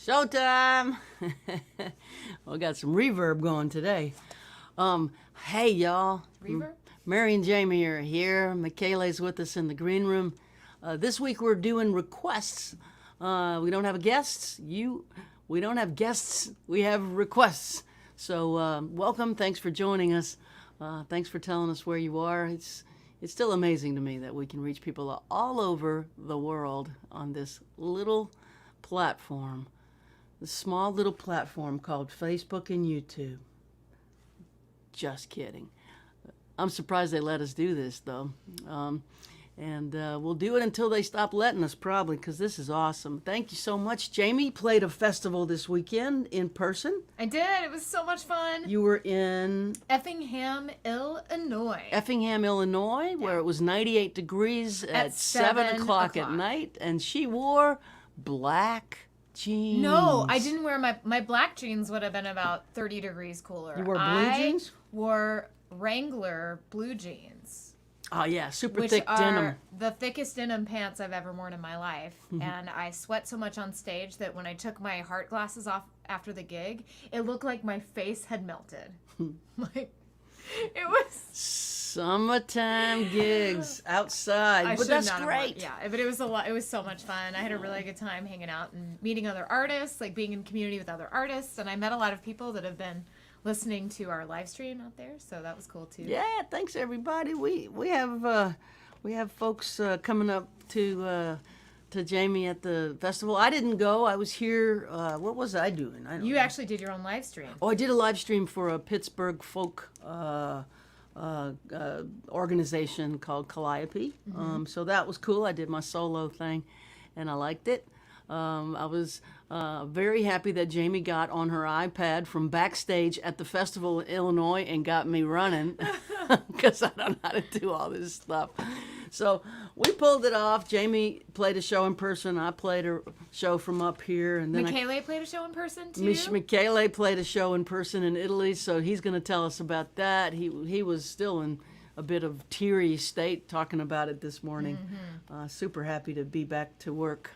Showtime! We got some reverb going today. Hey y'all. Reverb? Mary and Jamie are here. Michaela's with us in the green room. This week we're doing requests. We don't have guests. We don't have guests. We have requests. So welcome. Thanks for joining us. Thanks for telling us where you are. It's still amazing to me that we can reach people all over the world on this little platform, this small little platform called Facebook and YouTube. Just kidding. I'm surprised they let us do this, though. And we'll do it until they stop letting us, probably, because this is awesome. Thank you so much. Jamie played a festival this weekend in person. I did. It was so much fun. You were in Effingham, Illinois. Effingham, Illinois, where it was 98 degrees at 7 o'clock at night, and she wore black jeans. No, I didn't wear my black jeans. Would have been about 30 degrees cooler. You wore blue jeans? I wore Wrangler blue jeans. Oh, yeah, super Which thick are denim. the thickest denim pants I've ever worn in my life. And I sweat so much on stage that when I took my heart glasses off after the gig, it looked like my face had melted. Like, it was... Summertime gigs outside, but that's great. Yeah, but it was a lot. It was so much fun. I had a really good time hanging out and meeting other artists, like being in community with other artists. And I met a lot of people that have been listening to our live stream out there, so that was cool too. Yeah, thanks everybody. We have folks coming up to Jamie at the festival. I didn't go. I was here. What was I doing? I don't You know. actually did your own live stream. Oh, I did a live stream for a Pittsburgh folk organization called Calliope. So that was cool. I did my solo thing, and I liked it. I was very happy that Jamie got on her iPad from backstage at the festival in Illinois and got me running because I don't know how to do all this stuff. So we pulled it off. Jamie played a show in person. I played a show from up here. And then Michele played a show in person too? Michele played a show in person in Italy, so he's going to tell us about that. He was still in a bit of teary state talking about it this morning. Super happy to be back to work.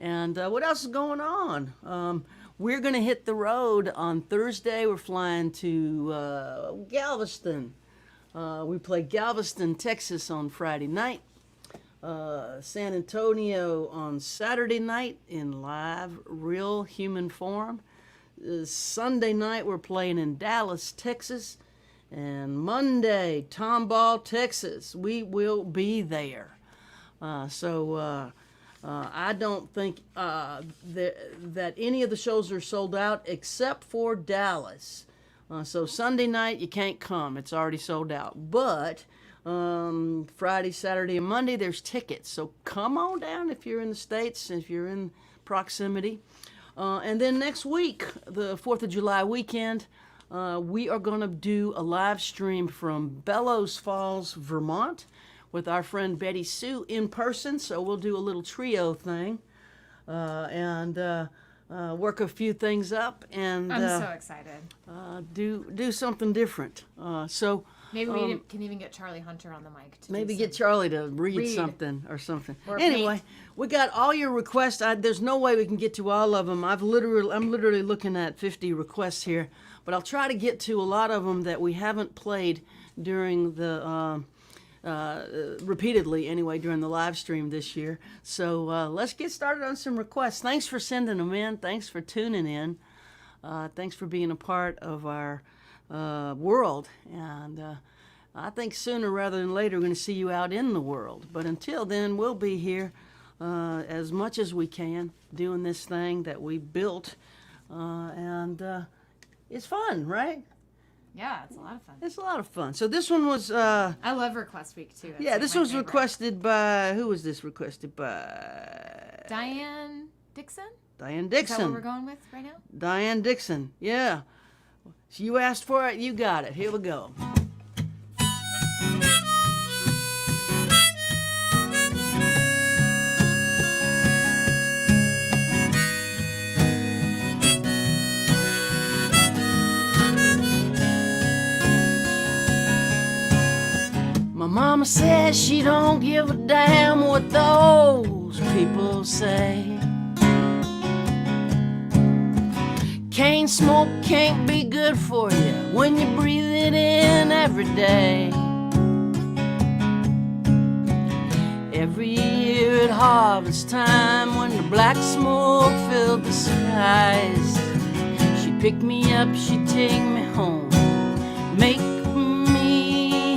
And what else is going on? We're going to hit the road on Thursday. We're flying to Galveston. We play Galveston, Texas on Friday night. San Antonio on Saturday night in live, real human form. Sunday night we're playing in Dallas, Texas. And Monday, Tomball, Texas. We will be there. I don't think that any of the shows are sold out except for Dallas. So Sunday night, you can't come. It's already sold out. But Friday, Saturday, and Monday, there's tickets. So come on down if you're in the States, if you're in proximity. And then next week, the 4th of July weekend, we are going to do a live stream from Bellows Falls, Vermont, with our friend Betty Sue in person. So we'll do a little trio thing and work a few things up. And I'm so excited. Do something different. So maybe we can even get Charlie Hunter on the mic. Maybe get Charlie to read something or something. Or anyway, paint. We got all your requests. There's no way we can get to all of them. I'm literally looking at 50 requests here, but I'll try to get to a lot of them that we haven't played during the repeatedly anyway during the live stream this year. So let's get started on some requests. Thanks for sending them in. Thanks for tuning in. Thanks for being a part of our world. And I think sooner rather than later we're going to see you out in the world. But until then, we'll be here as much as we can doing this thing that we built. And it's fun, right? Yeah, it's a lot of fun. It's a lot of fun. So this one was... I love Request Week, too. Yeah, this was requested by... Who was this requested by? Diane Dixon? Diane Dixon. Is that what we're going with right now? Diane Dixon, yeah. So you asked for it, you got it. Here we go. My mama says she don't give a damn what those people say. chain smoke can't be good for you when you breathe it in every day. Every year at harvest time, when the black smoke filled the skies, she'd pick me up, she'd take me home, make me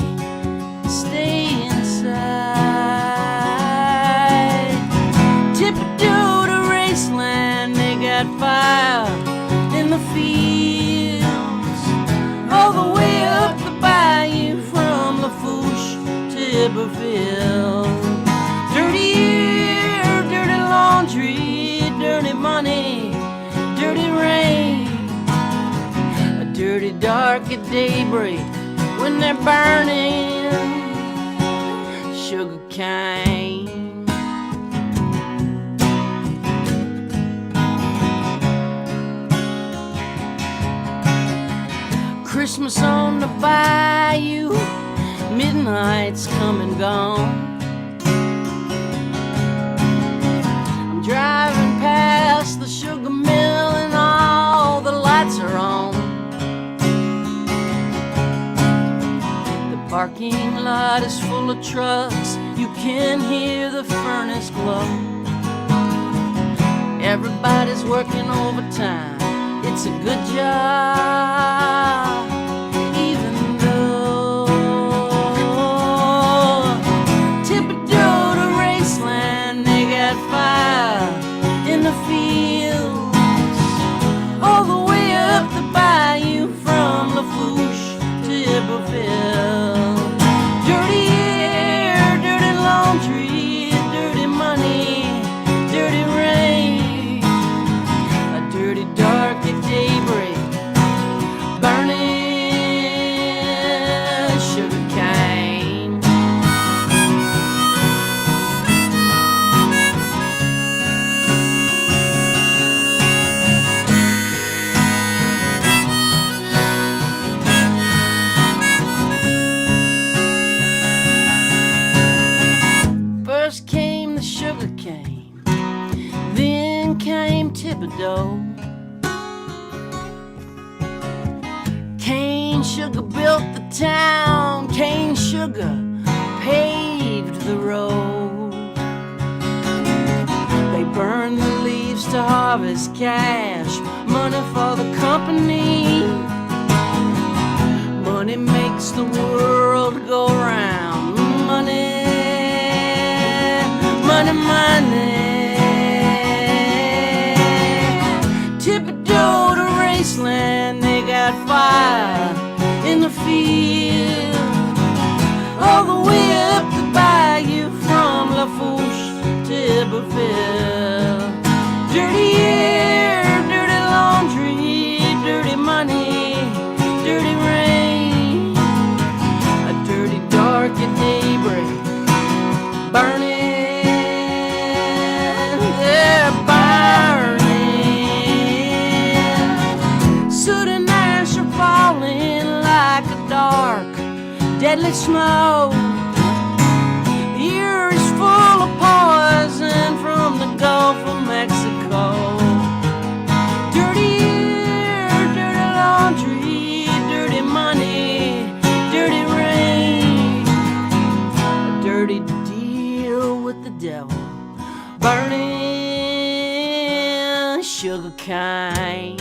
stay inside. Tip-a-doo to Raceland, they got fire in the fields, all the way up the bayou from Lafourche to Iberville. Dirty air, dirty laundry, dirty money, dirty rain. A dirty dark at daybreak when they're burning sugarcane. Christmas on the bayou, midnight's come and gone. I'm driving past the sugar mill and all the lights are on. The parking lot is full of trucks, you can hear the furnace glow. Everybody's working overtime, it's a good job. All the way up the bayou from Lafourche to Iberville. Dirty air, dirty laundry, dirty money, dirty rain. A dirty dark at daybreak, burning sugarcane. Sugarcane, then came Thibodeau. Cane sugar built the town, cane sugar paved the road. They burned the leaves to harvest cash, money for the company. Money makes the world go round. Money, money, money. Tip-a-doo to Raceland, they got fire in the field, all the way up the bayou from Lafourche to Iberville. Dirty air, dirty laundry, dirty money, dirty rain. A dirty dark at daybreak, burning. Deadly snow, the air is full of poison from the Gulf of Mexico. Dirty air, dirty laundry, dirty money, dirty rain. A dirty deal with the devil, burning sugarcane.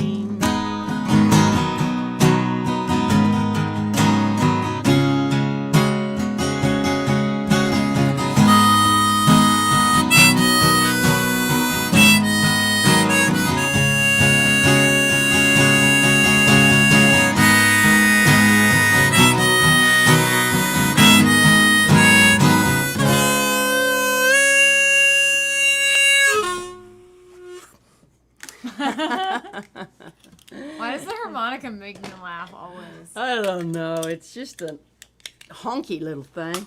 Why does the harmonica make me laugh always? I don't know. It's just a honky little thing.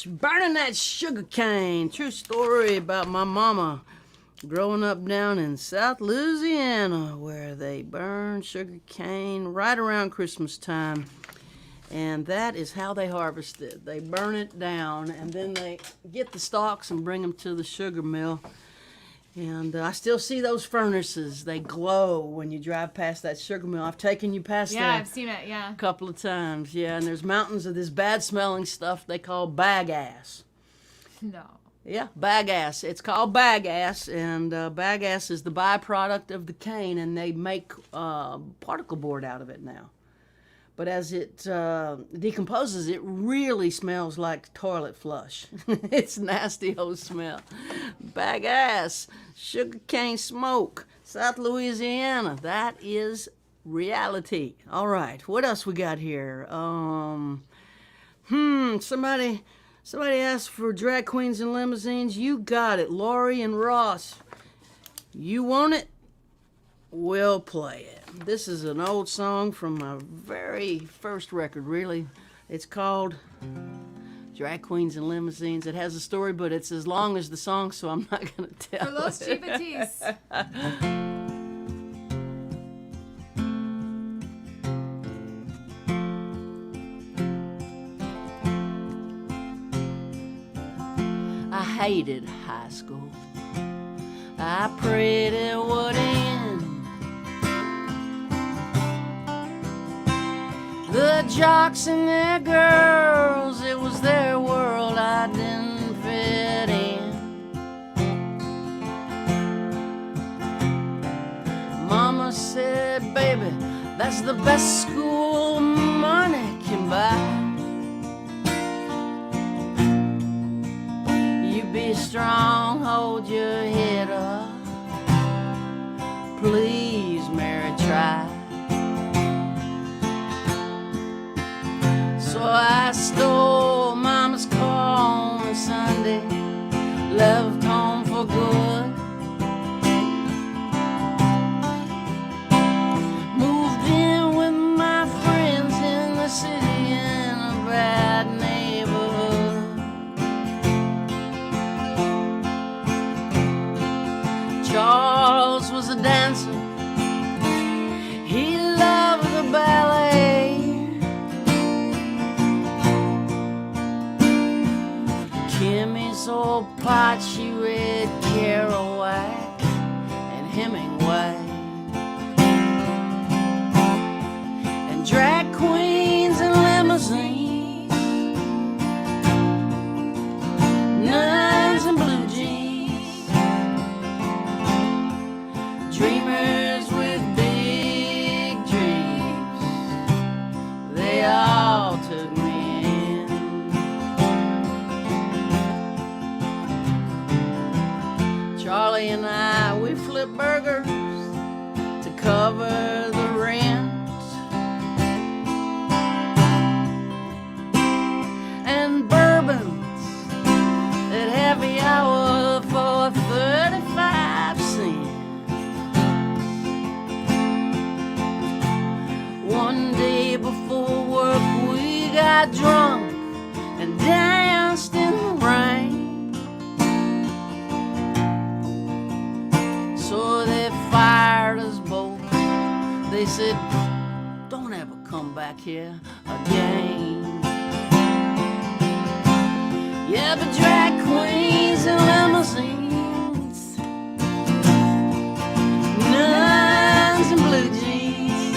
Burning that sugar cane. True story about my mama growing up down in South Louisiana, where they burn sugar cane right around Christmas time. And that is how they harvest it. They burn it down, and then they get the stalks and bring them to the sugar mill. And I still see those furnaces. They glow when you drive past that sugar mill. I've taken you past Yeah, there I've seen it. Yeah. a couple of times. Yeah, and there's mountains of this bad-smelling stuff they call bagasse. No. Yeah, bagasse. It's called bagasse, and bagasse is the byproduct of the cane, and they make particle board out of it now. But as it decomposes, it really smells like toilet flush. It's nasty old smell. Bagasse, sugarcane smoke, South Louisiana. That is reality. All right, what else we got here? Somebody asked for drag queens and limousines. You got it, Lori and Ross. You want it? We'll play it. This is an old song from my very first record, really. It's called Drag Queens and Limousines. It has a story, but it's as long as the song, so I'm not going to tell For Los it. Chivatis. I hated high school. I prayed it would end. The jocks and their girls, it was their world, I didn't fit in. Mama said, baby, that's the best school money can buy. You be strong, hold your head up. Please, Mary, try. So I stole Mama's car on a Sunday, left home for good. Moved in with my friends in the city in a bad neighborhood. Charles was a dancer. He loved the ballet. Kimmy's old pot, she read Kerouac and Hemingway. And drag queens and limousines, nuns and blue jeans, dreamers with big dreams, they all took me in. Charlie and I, we flip burgers to cover the rent. And bourbons at happy hour for 35 cents. One day before work we got drunk and danced in the rain. So they fired us both. They said, don't ever come back here again. Yeah, but drag queens and limousines, nuns and blue jeans,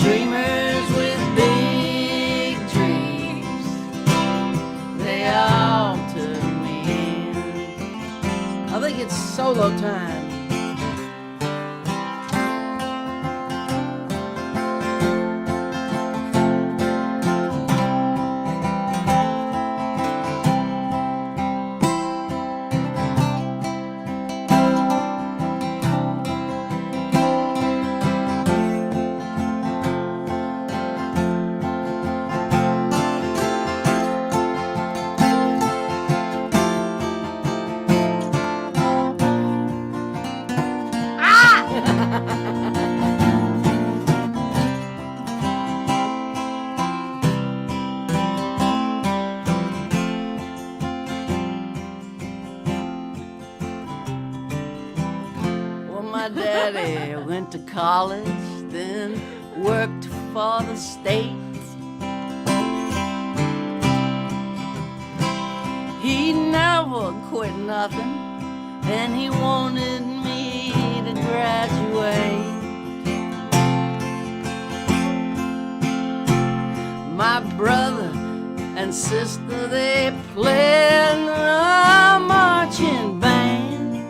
dreamers with big dreams, they all took me in. I think it's solo time. My daddy went to college, then worked for the state. He never quit nothing, and he wanted me to graduate. My brother and sister, they played the marching band.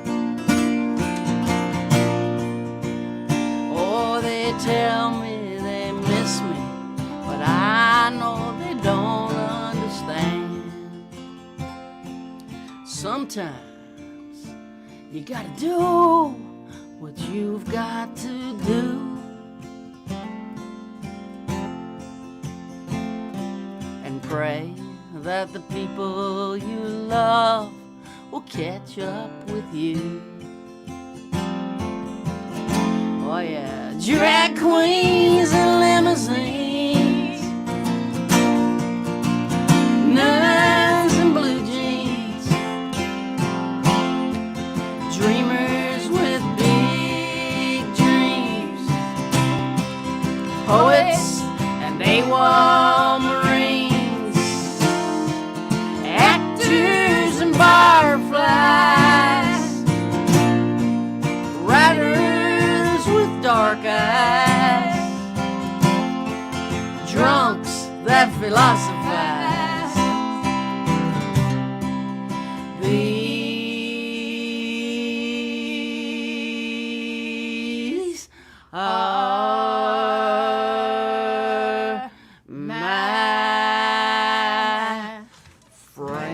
Oh, they tell me they miss me, but I know they don't understand. Sometimes you gotta do what you've got to do. Pray that the people you love will catch up with you. Oh yeah, drag queens and limousines, nuns and blue jeans, dreamers with big dreams, poets and AWOL Marines, and fireflies, writers with dark eyes, drunks that philosophize. These are my friends.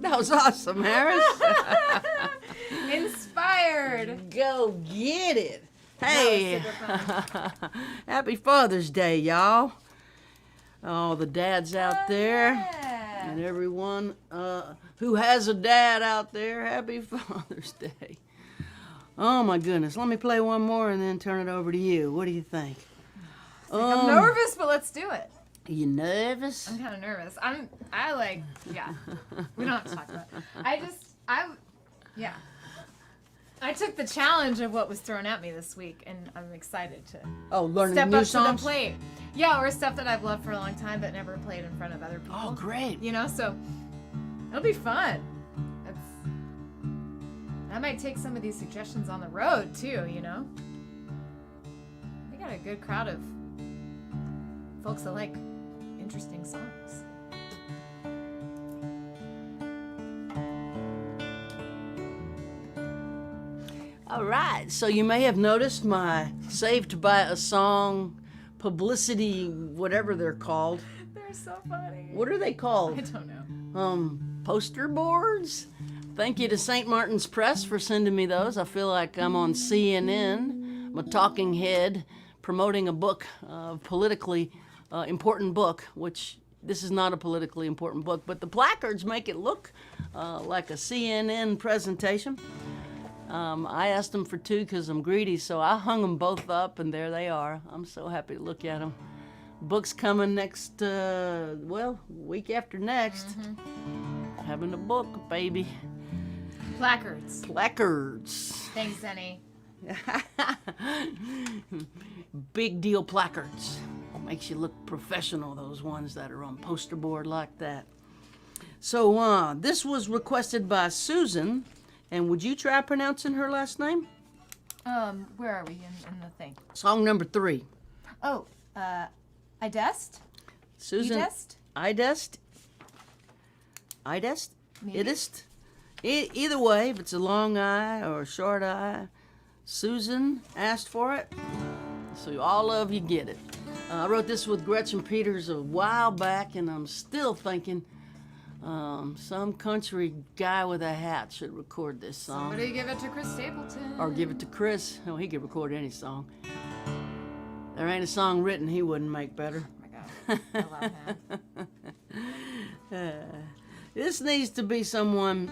That was awesome, Harris. Inspired. Go get it. Hey, That was super fun. happy Father's Day, y'all. All the dads out there Yeah. and everyone who has a dad out there, happy Father's Day. Oh my goodness. Let me play one more and then turn it over to you. What do you think? I'm nervous, but let's do it. Are you nervous? I'm kind of nervous. Yeah. We don't have to talk about it. Yeah. I took the challenge of what was thrown at me this week, and I'm excited to Learning step new up songs? to the plate. Yeah, or stuff that I've loved for a long time but never played in front of other people. Oh, great. You know, so it'll be fun. I might take some of these suggestions on the road too, you know. We got a good crowd of folks that like interesting songs. All right, so you may have noticed my Saved by a Song publicity, whatever they're called. They're so funny. What are they called? I don't know. Poster boards? Thank you to St. Martin's Press for sending me those. I feel like I'm on CNN, I'm a talking head, promoting a book, a politically important book, which this is not a politically important book, but the placards make it look like a CNN presentation. I asked them for 2 because I'm greedy, so I hung them both up, and there they are. I'm so happy to look at them. Book's coming next, week after next. Mm-hmm. Having a book, baby. Placards. Placards. Thanks, Zenny. Big deal placards. Makes you look professional, those ones that are on poster board like that. So this was requested by Susan, and would you try pronouncing her last name? Where are we in the thing? Song number 3. Oh, Idest? Susan. Idest? Idest? Idest? Maybe. Idest? Either way, if it's a long I or a short I, Susan asked for it, so all of you get it. I wrote this with Gretchen Peters a while back, and I'm still thinking some country guy with a hat should record this song. Somebody give it to Chris Stapleton. Or give it to Chris. Oh, he could record any song. There ain't a song written he wouldn't make better. Oh my God. I love him. This needs to be someone,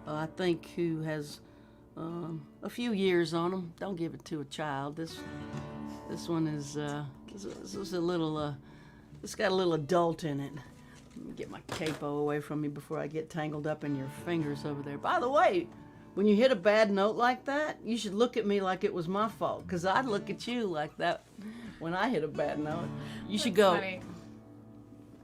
I think, who has a few years on him. Don't give it to a child. This one is this is a little it's got a little adult in it. Let me get my capo away from me before I get tangled up in your fingers over there. By the way, when you hit a bad note like that, you should look at me like it was my fault, because I'd look at you like that when I hit a bad note. You should That's go funny.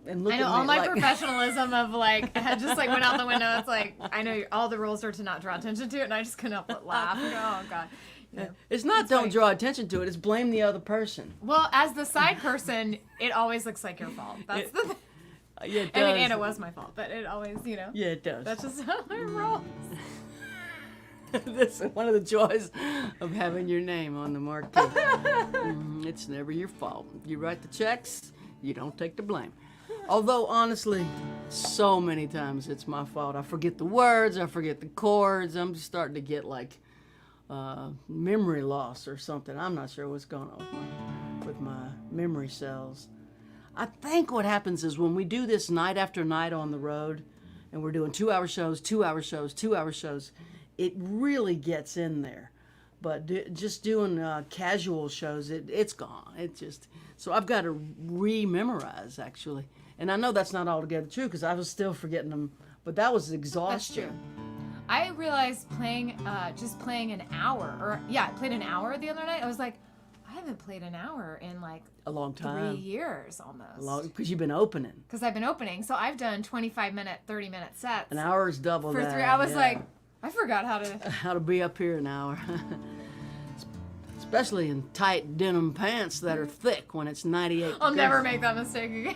and look I know at me all my like, professionalism of like I just like went out the window. It's like I know all the rules are to not draw attention to it, and I just couldn't help but laugh. And go, oh God. You know. It's not It's don't funny. draw attention to it. It's blame the other person. Well, as the side person, it always looks like your fault. That's the thing. Yeah, it I mean, does. and it was my fault, but it always, you know. Yeah, it does. That's just how I roll. That's one of the joys of having your name on the marquee. It's never your fault. You write the checks, you don't take the blame. Although, honestly, so many times it's my fault. I forget the words, I forget the chords. I'm just starting to get like memory loss or something. I'm not sure what's going on with my memory cells. I think what happens is when we do this night after night on the road, and we're doing 2-hour shows, 2-hour shows, 2-hour shows, it really gets in there. But just doing casual shows, it's gone. It just, so I've got to re-memorize actually. And I know that's not altogether true because I was still forgetting them, but that was exhaustion. That's true. I realized just playing an hour, I played an hour the other night. I was like, I haven't played an hour in like A long time. 3 years almost. Because you've been opening. Because I've been opening. So I've done 25-minute, 30-minute sets. An hour is double for that. 3 I was yeah. like, I forgot how to. How to be up here an hour. Especially in tight denim pants that are thick when it's 98 I'll degrees. never make that mistake again.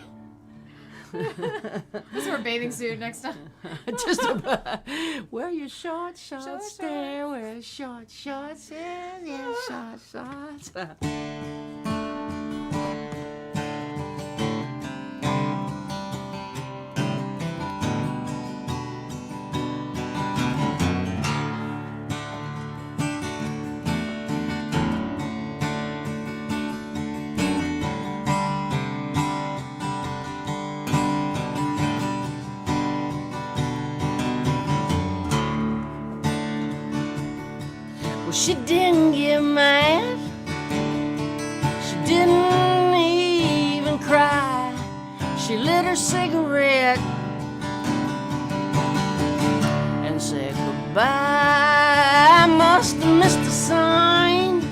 Just wear a bathing suit next time. Just about. Wear your short Short shorts there. Wear your short shorts. Yeah, short shorts. Well, she didn't get mad. She didn't even cry. She lit her cigarette and said goodbye. I must have missed a sign.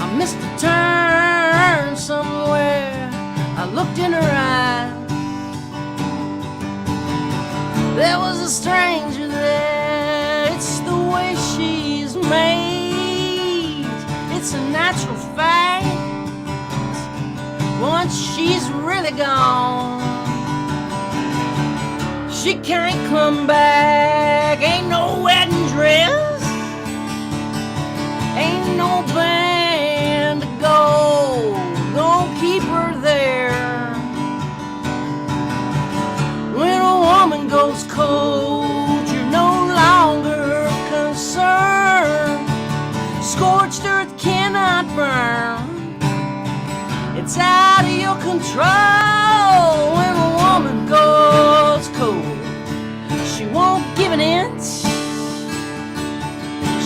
I missed a turn somewhere. I looked in her eyes. There was a stranger there. It's the way she's made. It's a natural fact. Once she's really gone, she can't come back. Ain't no wedding dress, ain't no band to go. Don't keep her there. When a woman goes cold, you're no longer concerned. Scorched earth cannot burn. It's out of your control. When a woman goes cold, she won't give an inch.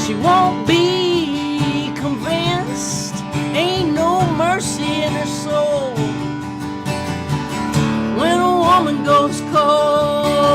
She won't be convinced. Ain't no mercy in her soul. When a woman goes cold.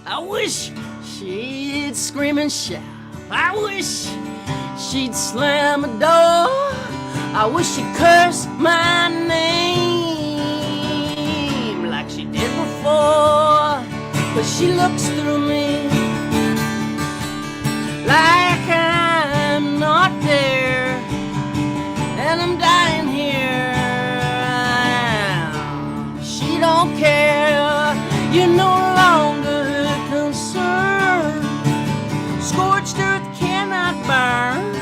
I wish she'd scream and shout. I wish she'd slam a door. I wish she'd curse my name like she did before. But she looks through me like I'm not there, and I'm dying here. She don't care. You're no longer concerned. Scorched earth cannot burn.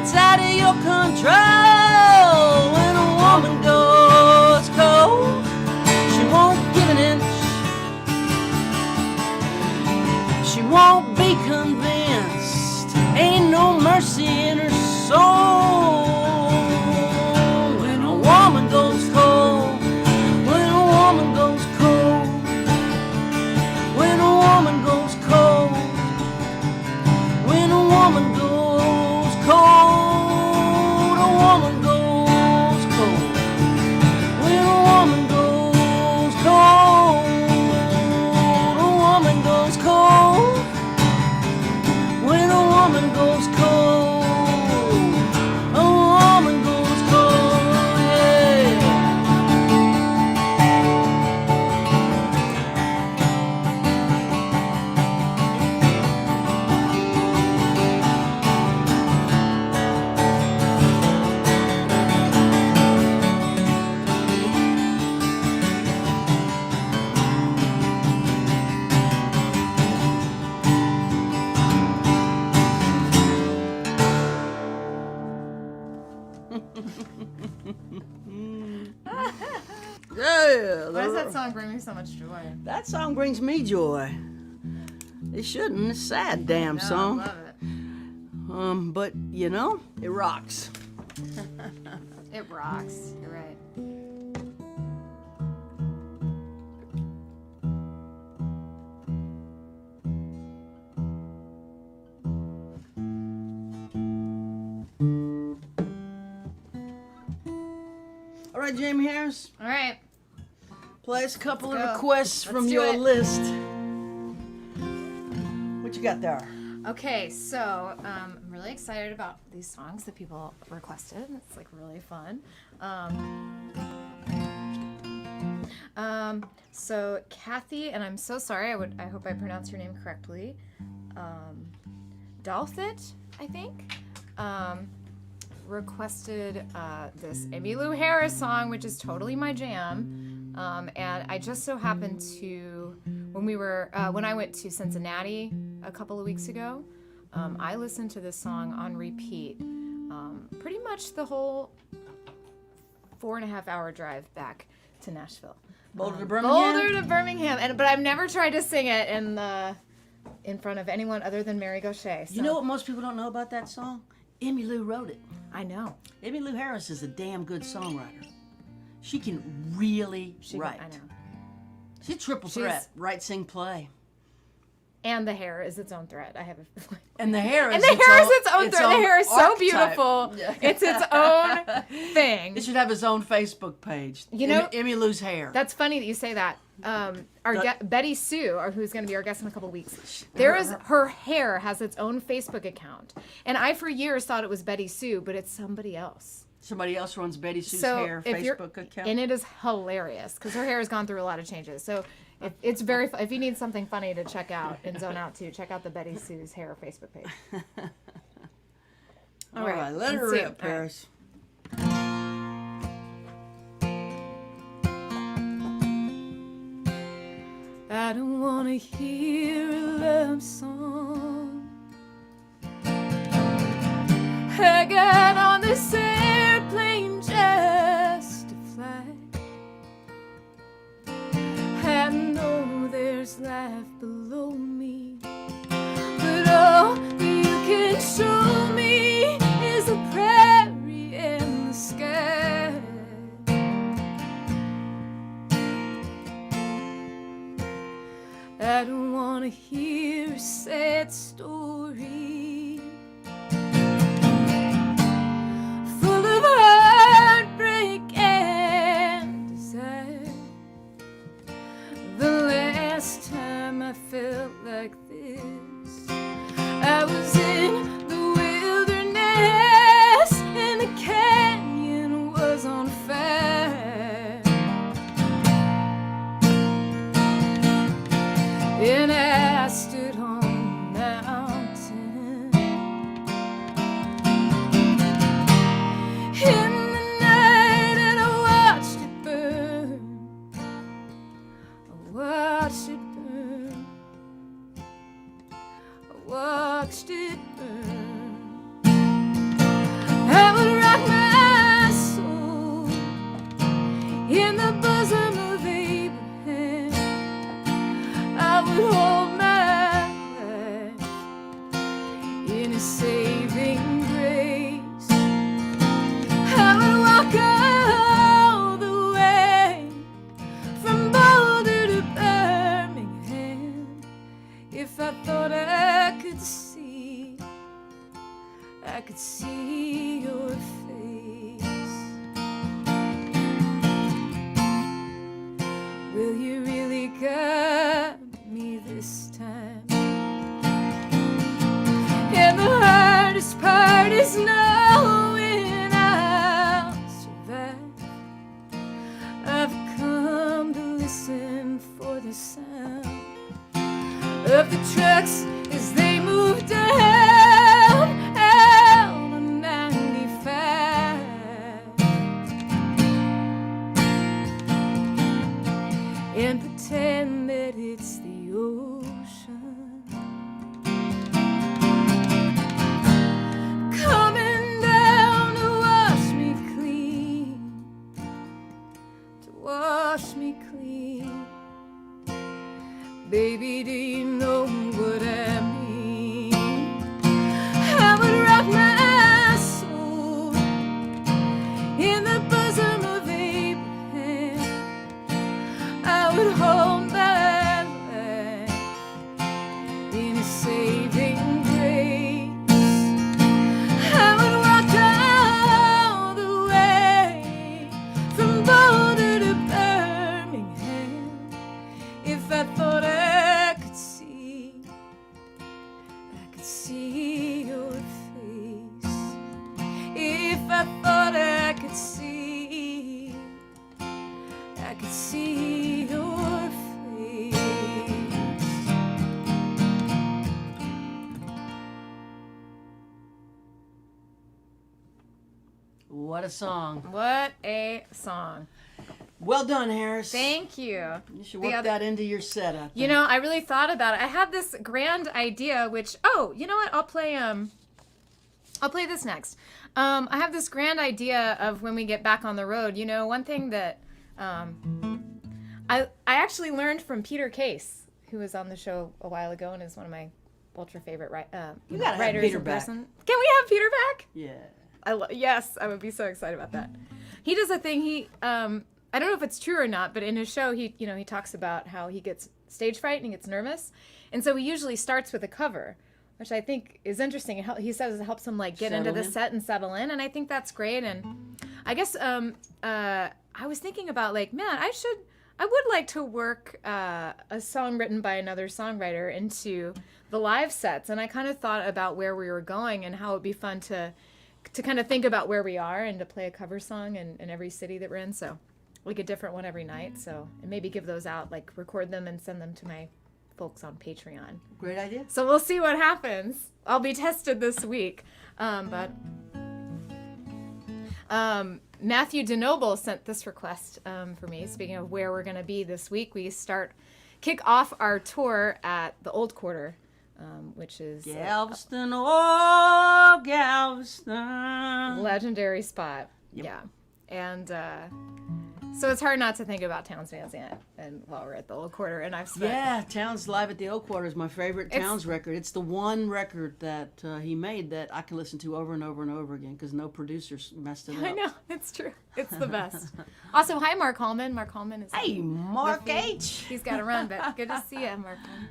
It's out of your control. When a woman goes cold, she won't give an inch. She won't be convinced. Ain't no mercy in her soul. Yeah. Why does that song bring me so much joy? That song brings me joy. It shouldn't. It's a sad damn No, song. I love it. But you know, it rocks. It rocks. You're right. All right, Jamie Harris, All right. play us a couple Let's of go. requests Let's from do your it. list. What you got there? Okay, so I'm really excited about these songs that people requested. It's like really fun. So Kathy, and I'm so sorry. I hope I pronounced your name correctly. Dalthit, I think, requested this Emmylou Harris song, which is totally my jam. And I just so happened to, when I went to Cincinnati a couple of weeks ago, I listened to this song on repeat pretty much the whole 4.5 hour drive back to Nashville. Boulder to Birmingham? Boulder to Birmingham. But I've never tried to sing it in front of anyone other than Mary Gauthier. So. You know what most people don't know about that song? Emmylou wrote it. I know. Emmylou Harris is a damn good songwriter. She can really write. I know. She's triple threat. Write, sing, play. And the hair is its own thread. I have a. And the hair is And the hair is its own thread. The hair is so archetype. beautiful. Yeah. It's its own thing. It should have its own Facebook page. You know- Emmylou's hair. That's funny that you say that. Betty Sue, who's going to be our guest in a couple weeks, her hair has its own Facebook account, and I for years thought it was Betty Sue, but it's somebody else. Somebody else runs Betty Sue's So hair Facebook account. and it is hilarious because her hair has gone through a lot of changes. So it's very. If you need something funny to check out and zone out to, check out the Betty Sue's hair Facebook page. All right, let her let's see. rip, Paris. I don't want to hear a love song. I got on this airplane just to fly. I know there's life below me, but all you can show me is a prairie in the sky. I don't want to hear a sad story full of heartbreak and desire. The last time I What a song. What a song. Well done, Harris. Thank you. You should work that into your set, I think. You know, I really thought about it. I had this grand idea, which, you know what? I'll play this next. I have this grand idea of when we get back on the road. You know, one thing that I actually learned from Peter Case, who was on the show a while ago and is one of my ultra favorite you gotta writers have Peter in back. person. Can we have Peter back? Yeah. Yes, I would be so excited about that. He does a thing. He I don't know if it's true or not, but in his show, he talks about how he gets stage fright and he gets nervous, and so he usually starts with a cover, which I think is interesting. He says it helps him like get into the set and settle in, and I think that's great. And I guess I was thinking about like, man, I would like to work a song written by another songwriter into the live sets, and I kind of thought about where we were going and how it'd be fun to kind of think about where we are and to play a cover song in every city that we're in. So like a different one every night. So and maybe give those out, like record them and send them to my folks on Patreon. Great idea. So we'll see what happens. I'll be tested this week. But Matthew DeNoble sent this request for me. Speaking of where we're going to be this week, we kick off our tour at the Old Quarter, which is Galveston, Galveston. Legendary spot. Yep. Yeah. And so it's hard not to think about Towns Van Zandt and while we're at the Old Quarter. And I've spent Towns Live at the Old Quarter is my favorite Towns record. It's the one record that he made that I can listen to over and over and over again because no producers messed it up. I know, it's true. It's the best. Also, hi, Mark Hallman. Mark Hallman is Hey, Mark H. He's got to run, but good to see you, Mark Hallman.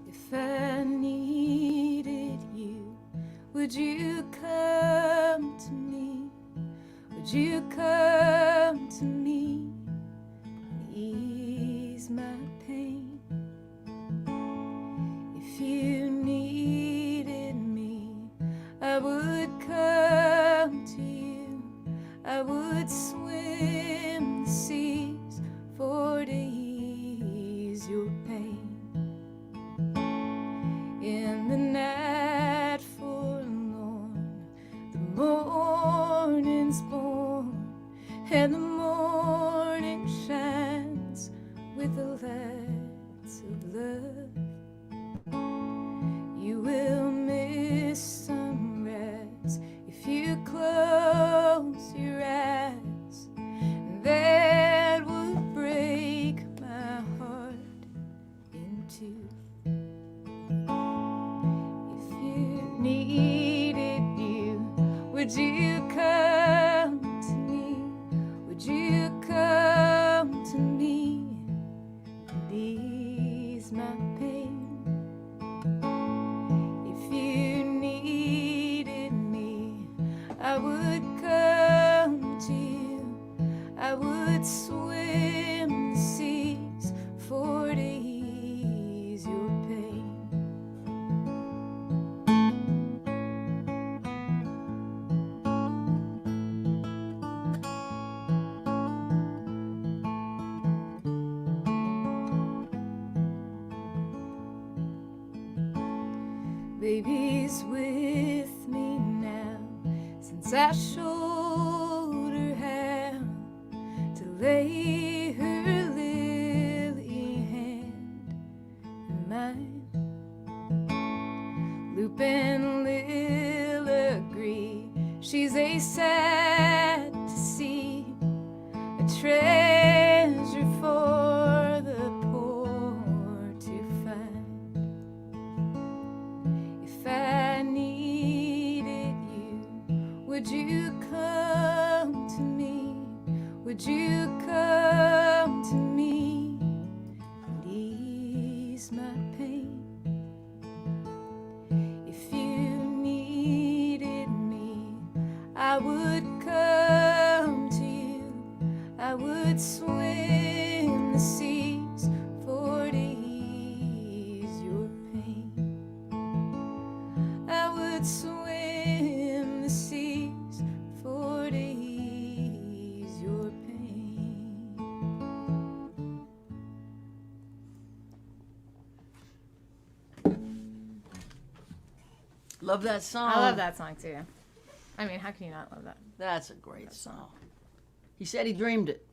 If I needed you, would you come to me? Would you come to me and ease my pain? If you needed me, I would come to you. I would swim the seas for to ease your pain. In the night forlorn, the morning's born, and the morning shines with the lights of love. You will miss sunrise if you close your eyes, and that would break my heart in two. Needed you, would you come to me? Would you come to me and ease my pain? If you needed me, I would come to you. I would swim the seas for to ease your pain. Baby's with me now, since I showed her how to lay her lily hand in mine. Loop and Lil agree she's a sight to see, a treasure for the poor to find. If I needed you, would you come to me? Would you come to me and ease my pain? If you needed me, I would come to you. I would swim the seas for to ease your pain. I would swim the seas Love that song. I love that song too. I mean, how can you not love that? That's a great song. He said he dreamed it.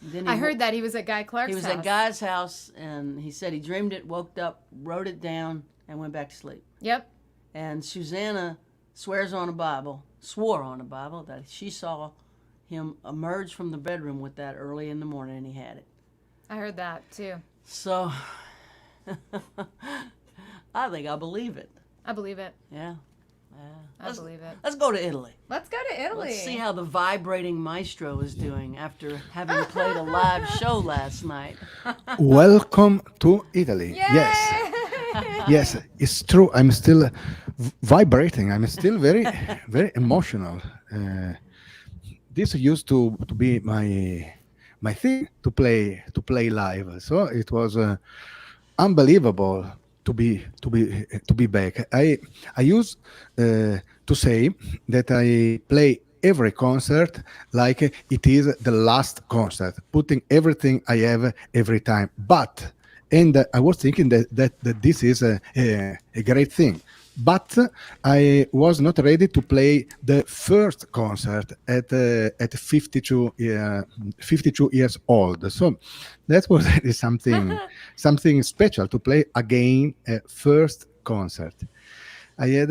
Then I heard that he was at Guy Clark's he was house. at Guy's house, and he said he dreamed it, woke up, wrote it down, and went back to sleep. Yep. And Susanna swore on a Bible, that she saw him emerge from the bedroom with that early in the morning, and he had it. I heard that too. So, I think I believe it. I believe it. Yeah. I believe it. Let's go to Italy. Let's go to Italy. Let's see how the vibrating maestro is doing after having played a live show last night. Welcome to Italy. Yes. Yes, it's true. I'm still vibrating. I'm still very, very emotional. This used to be my thing to play live. So it was unbelievable to be back. I used to say that I play every concert like it is the last concert, putting everything I have every time. But I was thinking that this is a great thing. But I was not ready to play the first concert at 52 years old. So that was something special to play again a first concert. I had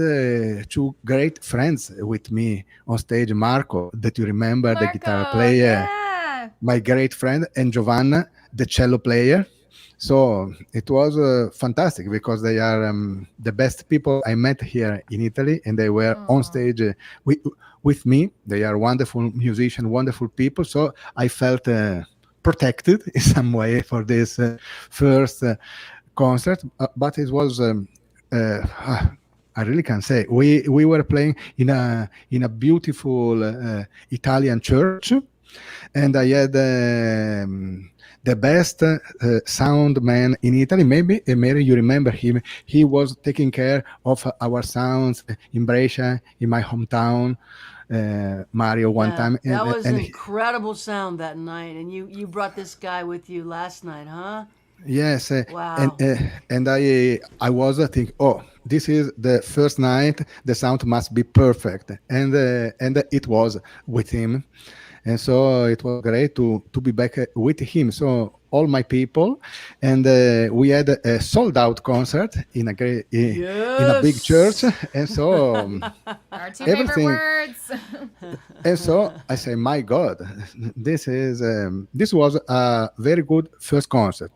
two great friends with me on stage, Marco, that you remember, the guitar player, my great friend, and Giovanna, the cello player. So it was fantastic because they are the best people I met here in Italy, and they were on stage with me. They are wonderful musicians, wonderful people. So I felt protected in some way for this first concert. But it was, I really can't say. We were playing in a beautiful Italian church, and I had the best sound man in Italy. Maybe, Mary, you remember him. He was taking care of our sounds in Brescia, in my hometown, Mario, one time. That was incredible sound that night. And you brought this guy with you last night, huh? Yes. Wow. And I was thinking, oh, this is the first night. The sound must be perfect. And it was with him. And so it was great to be back with him. So all my people, and we had a sold out concert in a big church. And so our two everything. favorite words. And so I say, my God, this was a very good first concert.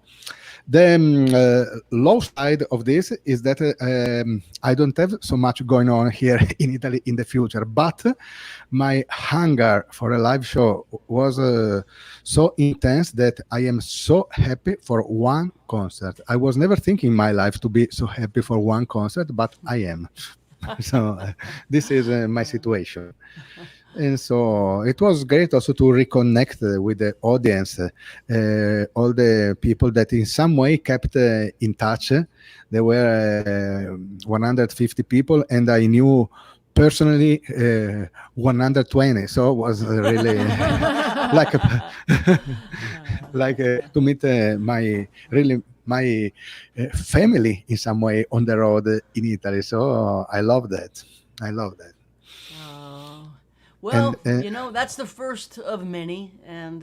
The low side of this is that I don't have so much going on here in Italy in the future, but my hunger for a live show was so intense that I am so happy for one concert. I was never thinking in my life to be so happy for one concert, but I am. So this is my situation. And so it was great also to reconnect with the audience, all the people that in some way kept in touch. There were 150 people, and I knew personally 120. So it was really like to meet my family in some way on the road in Italy. So I love that. Well, that's the first of many, and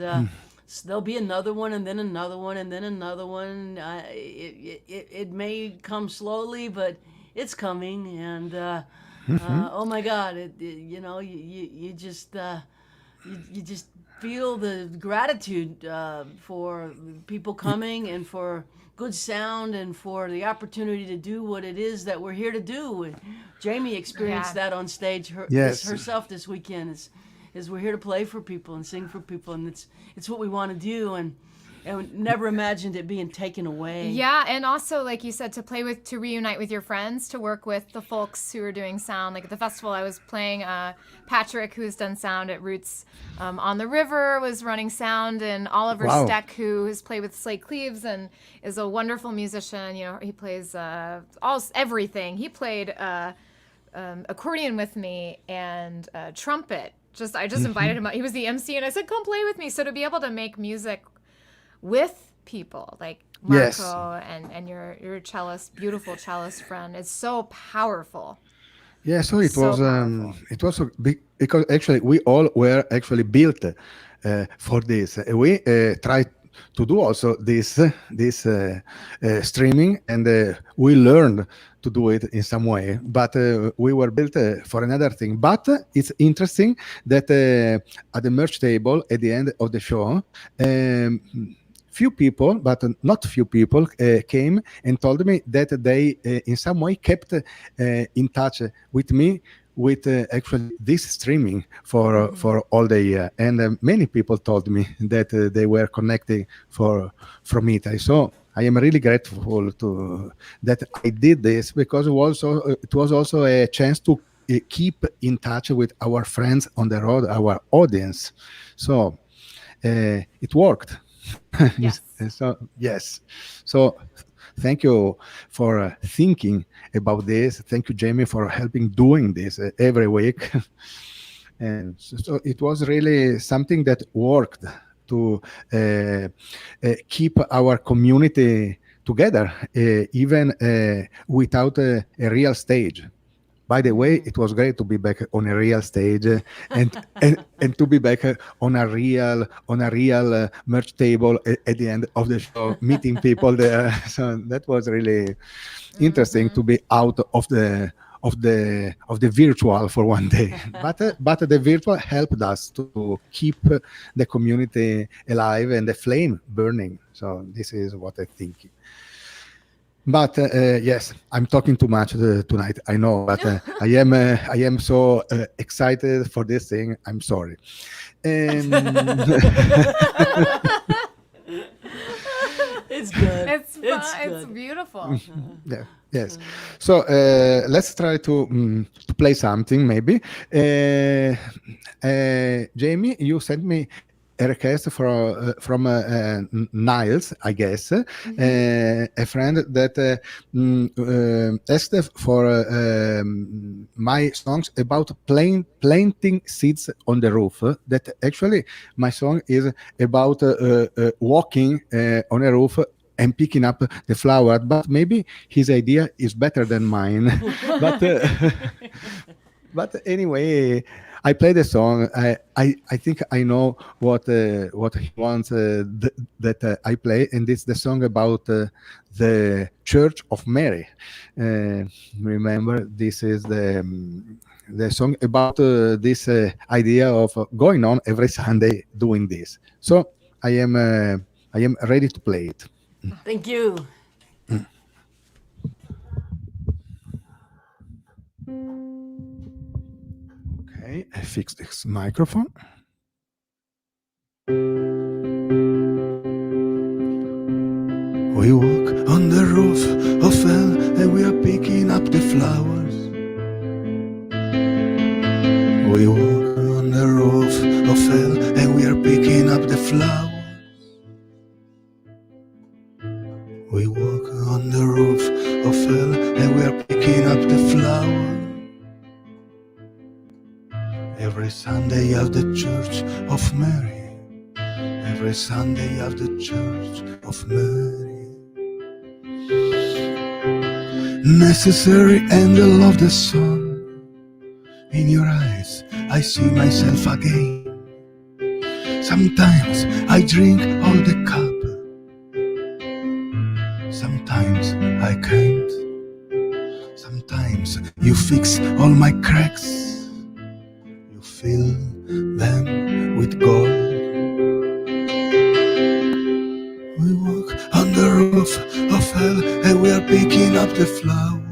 there'll be another one, and then another one, and then another one. It may come slowly, but it's coming, and oh my God, you just feel the gratitude for people coming and for good sound and for the opportunity to do what it is that we're here to do. Jamie experienced that on stage herself this weekend. Is we're here to play for people and sing for people, and it's what we want to do, and never imagined it being taken away. Yeah, and also, like you said, to reunite with your friends, to work with the folks who are doing sound. Like at the festival, I was playing Patrick, who's done sound at Roots on the River, was running sound, and Oliver Steck, who has played with Slate Cleaves and is a wonderful musician. He plays everything. He played accordion with me and trumpet. I just invited him out. He was the MC, and I said, come play with me. So to be able to make music with people like Marco and your cellist, beautiful cellist friend, is so powerful. Yeah, so So powerful. it was a big because actually we all were actually built for this. We tried to do also this streaming, and we learned to do it in some way. But we were built for another thing. But it's interesting that at the merch table at the end of the show. Few people, but not few people, came and told me that they, in some way, kept in touch with me with actually this streaming for all the year. And many people told me that they were connecting from Italy. So I am really grateful to that I did this, because it was also a chance to keep in touch with our friends on the road, our audience. So it worked. Yes. So yes, so thank you for thinking about this. Thank you, Jamie, for helping doing this every week. And so it was really something that worked to keep our community together, even without a real stage. By the way, it was great to be back on a real stage, and to be back on a real merch table at the end of the show, meeting people there. So that was really interesting to be out of the virtual for one day. But the virtual helped us to keep the community alive and the flame burning. So this is what I think. But yes, I'm talking too much tonight. I know, but I am so excited for this thing. I'm sorry. It's good. It's fun. It's good. beautiful. Yeah, yes. So let's try to play something maybe. Jamie, you sent me a request from Niles, I guess, a friend that asked for my songs about planting seeds on the roof. That actually my song is about walking on a roof and picking up the flower, but maybe his idea is better than mine. but but anyway, I play the song. I think I know what he wants that I play, and it's the song about the Church of Mary. Remember, this is the song about this idea of going on every Sunday doing this. So I am ready to play it. Thank you. Okay, I fix this microphone. We walk on the roof of hell and we are picking up the flowers. We walk on the roof of hell and we are picking up the flowers. We walk on the roof of hell and we are picking up the flowers. Every Sunday of the Church of Mary. Every Sunday of the Church of Mary. Necessary angel of the sun, in your eyes I see myself again. Sometimes I drink all the cup, sometimes I can't. Sometimes you fix all my cracks, you fill them with gold. We walk on the roof of hell and we are picking up the flowers.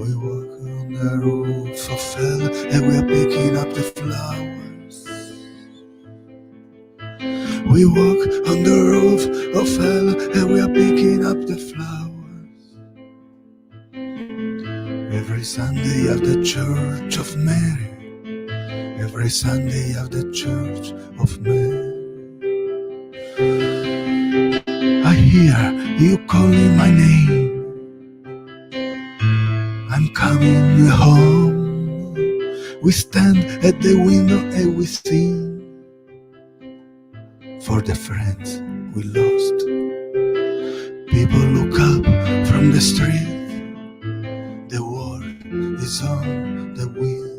We walk on the roof of hell and we are picking up the flowers. We walk on the roof of hell and we are picking up the flowers. Every Sunday of the Church of Mary. Every Sunday of the Church of Mary. I hear you calling my name. I'm coming home. We stand at the window and we sing for the friends we lost. People look up from the street is on the wind.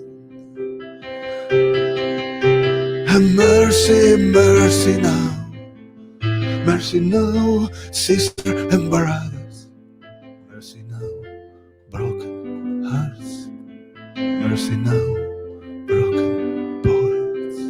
Have mercy, mercy now, mercy now, sister and brothers. Mercy now, broken hearts. Mercy now, broken poets.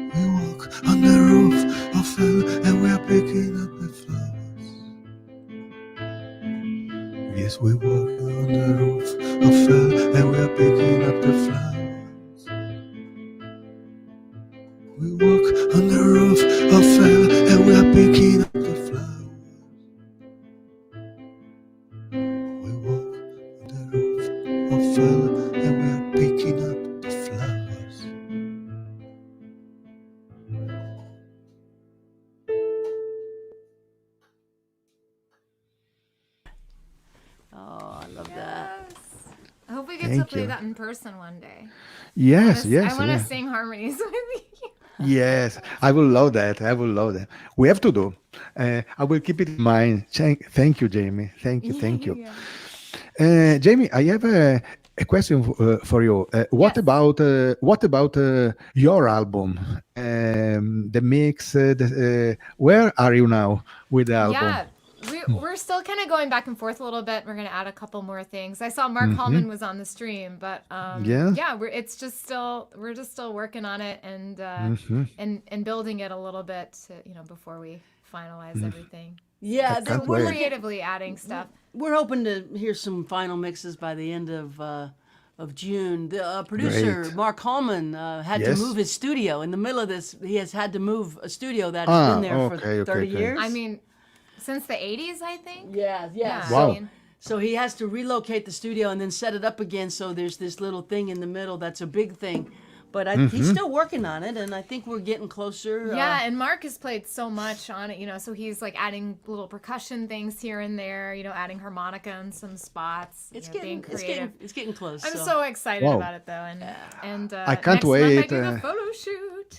We walk on the roof of hell and we are picking up the flowers. Yes, we walk on the roof of hell and we are picking up the flowers. We walk on the roof of hell and we are picking up the flowers. We walk on the roof of hell and we are picking up the flowers. Oh, I love that. Yes. I hope we get Thank to play you. that in person one day. Yes, I want to yes. sing harmonies with you. Yes, I will love that. I will love that. We have to do. I will keep it in mind. Thank you, Jamie. Thank you. Thank you. Yeah. Jamie, I have a question for you. What Yes. about your album? The mix. Where are you now with the album? Yeah, we're still kind of going back and forth a little bit. We're gonna add a couple more things. I saw Mark Hallman was on the stream, but Yeah. we're just still working on it and and building it a little bit, before we finalize everything. Yeah, can't we're wait. Creatively adding stuff. We're hoping to hear some final mixes by the end of June. The producer Great. Mark Hallman had Yes. to move his studio in the middle of this. He has had to move a studio that has been there for okay, 30 okay. years. I mean, since the 80s, I think. yeah. Yeah, Wow. I mean, So he has to relocate the studio and then set it up again. So there's this little thing in the middle that's a big thing. But he's still working on it, and I think we're getting closer. yeah, and Mark has played so much on it, so he's like adding little percussion things here and there, adding harmonica in some spots. It's being getting creative. it's getting close. I'm so excited Wow. about it though, and I can't next month I wait, do the photo shoot.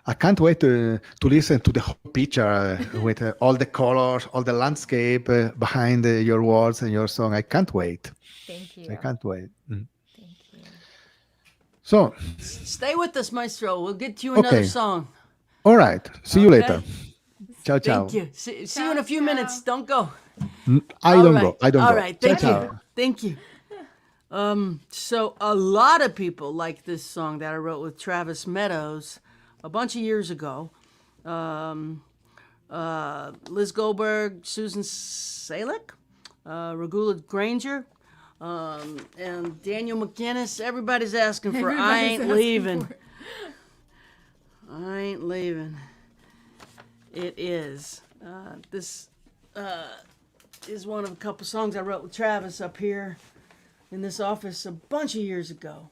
I can't wait to listen to the whole picture with all the colors, all the landscape behind your words and your song. I can't wait. Thank you. I can't wait. Thank you. So, Stay with us, Maestro. We'll get you another Okay. song. all right. See you Okay. later. Ciao, ciao. Thank you. See you in a few Ciao, minutes. Don't go. I All don't right. go. I don't All go. right. Ciao, Thank you. ciao. Thank you. So a lot of people like this song that I wrote with Travis Meadows a bunch of years ago. Liz Goldberg, Susan Salek, Regula Granger, and Daniel McGinnis. Everybody's asking for I Ain't Leaving. I Ain't Leaving. It is. This is one of a couple songs I wrote with Travis up here in this office a bunch of years ago.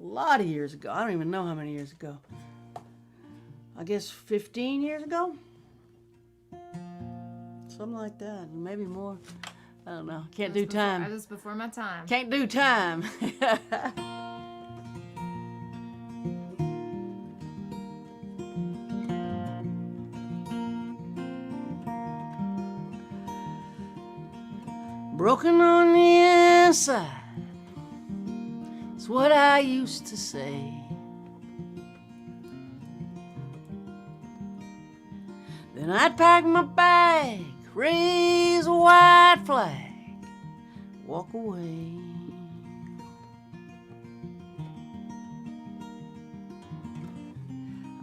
A lot of years ago. I don't even know how many years ago. I guess 15 years ago? Something like that. Maybe more. I don't know. Can't do That time. was before my time. Can't do time. Broken on the inside. It's what I used to say. Then I'd pack my bag, raise a white flag, walk away.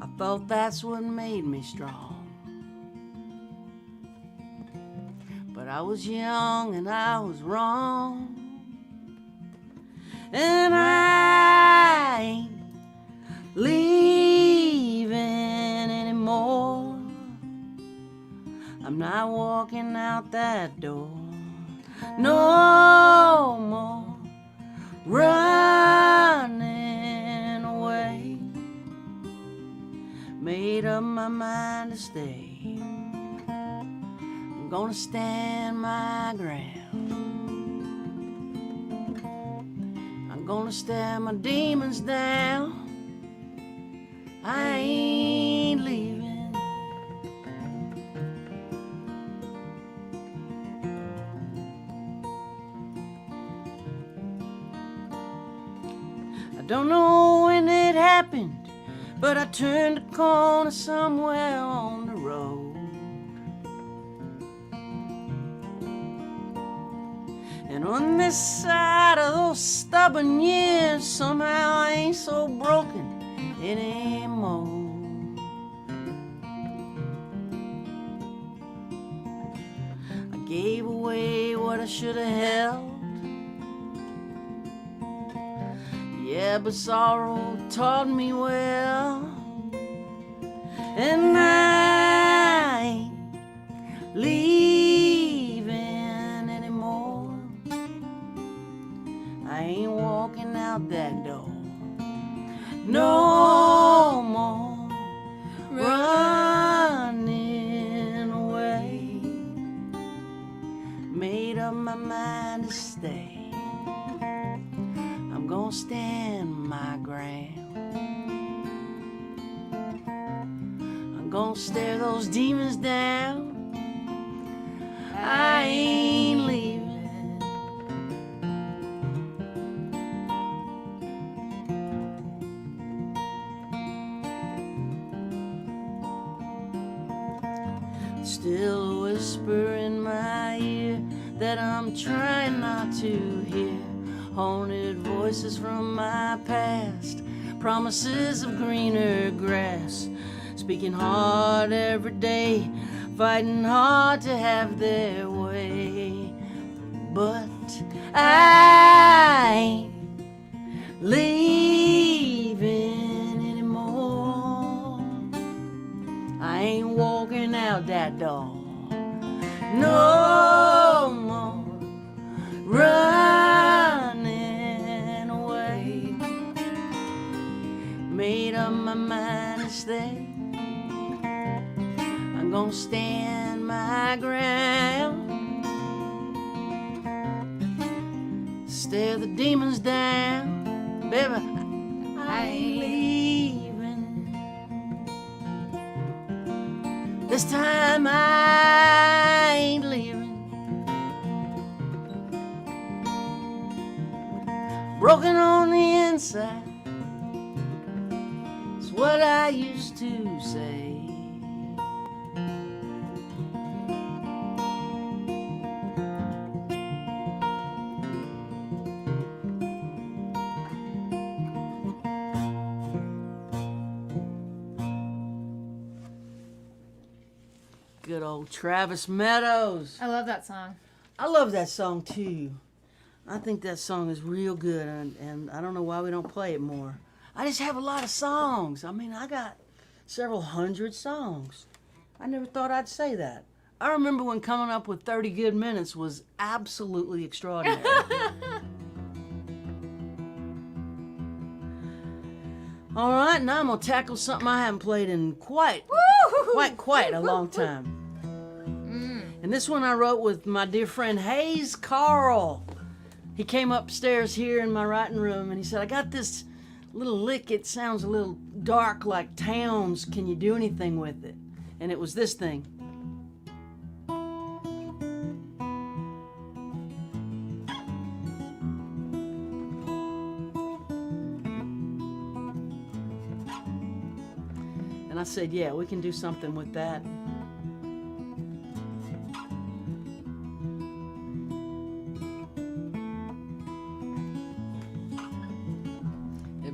I thought that's what made me strong. But I was young and I was wrong. And I ain't leaving anymore. I'm not walking out that door. No more running away. Made up my mind to stay. I'm gonna stand my ground. I'm gonna stare my demons down. I ain't leaving. I don't know when it happened, but I turned a corner somewhere on the road. And on this side of those stubborn years, somehow I ain't so broken anymore. I gave away what I should have held. Yeah, but sorrow taught me well. And I ain't leaving anymore. I ain't walking out that door. No more running away. Made up my mind to stay. I'm gonna stand my ground. I'm gonna stare those demons down. I ain't leaving. Still a whisper in my ear that I'm trying not to hear. Haunted voices from my past, promises of greener grass, speaking hard every day, fighting hard to have their way. But I ain't leaving anymore. I ain't walking out that door. No more running away. Made up my mind to stay. I'm gonna stand my ground. Stare the demons down. Baby, I ain't leaving. This time I ain't leaving. Broken on the inside, it's what I used to say. Good old Travis Meadows. I love that song. I love that song too. I think that song is real good, and I don't know why we don't play it more. I just have a lot of songs. I mean, I got several hundred songs. I never thought I'd say that. I remember when coming up with 30 good minutes was absolutely extraordinary. All right, now I'm gonna tackle something I haven't played in quite a long time. And this one I wrote with my dear friend Hayes Carl. He came upstairs here in my writing room and he said, I got this little lick. It sounds a little dark like Towns. Can you do anything with it? And it was this thing. And I said, yeah, we can do something with that.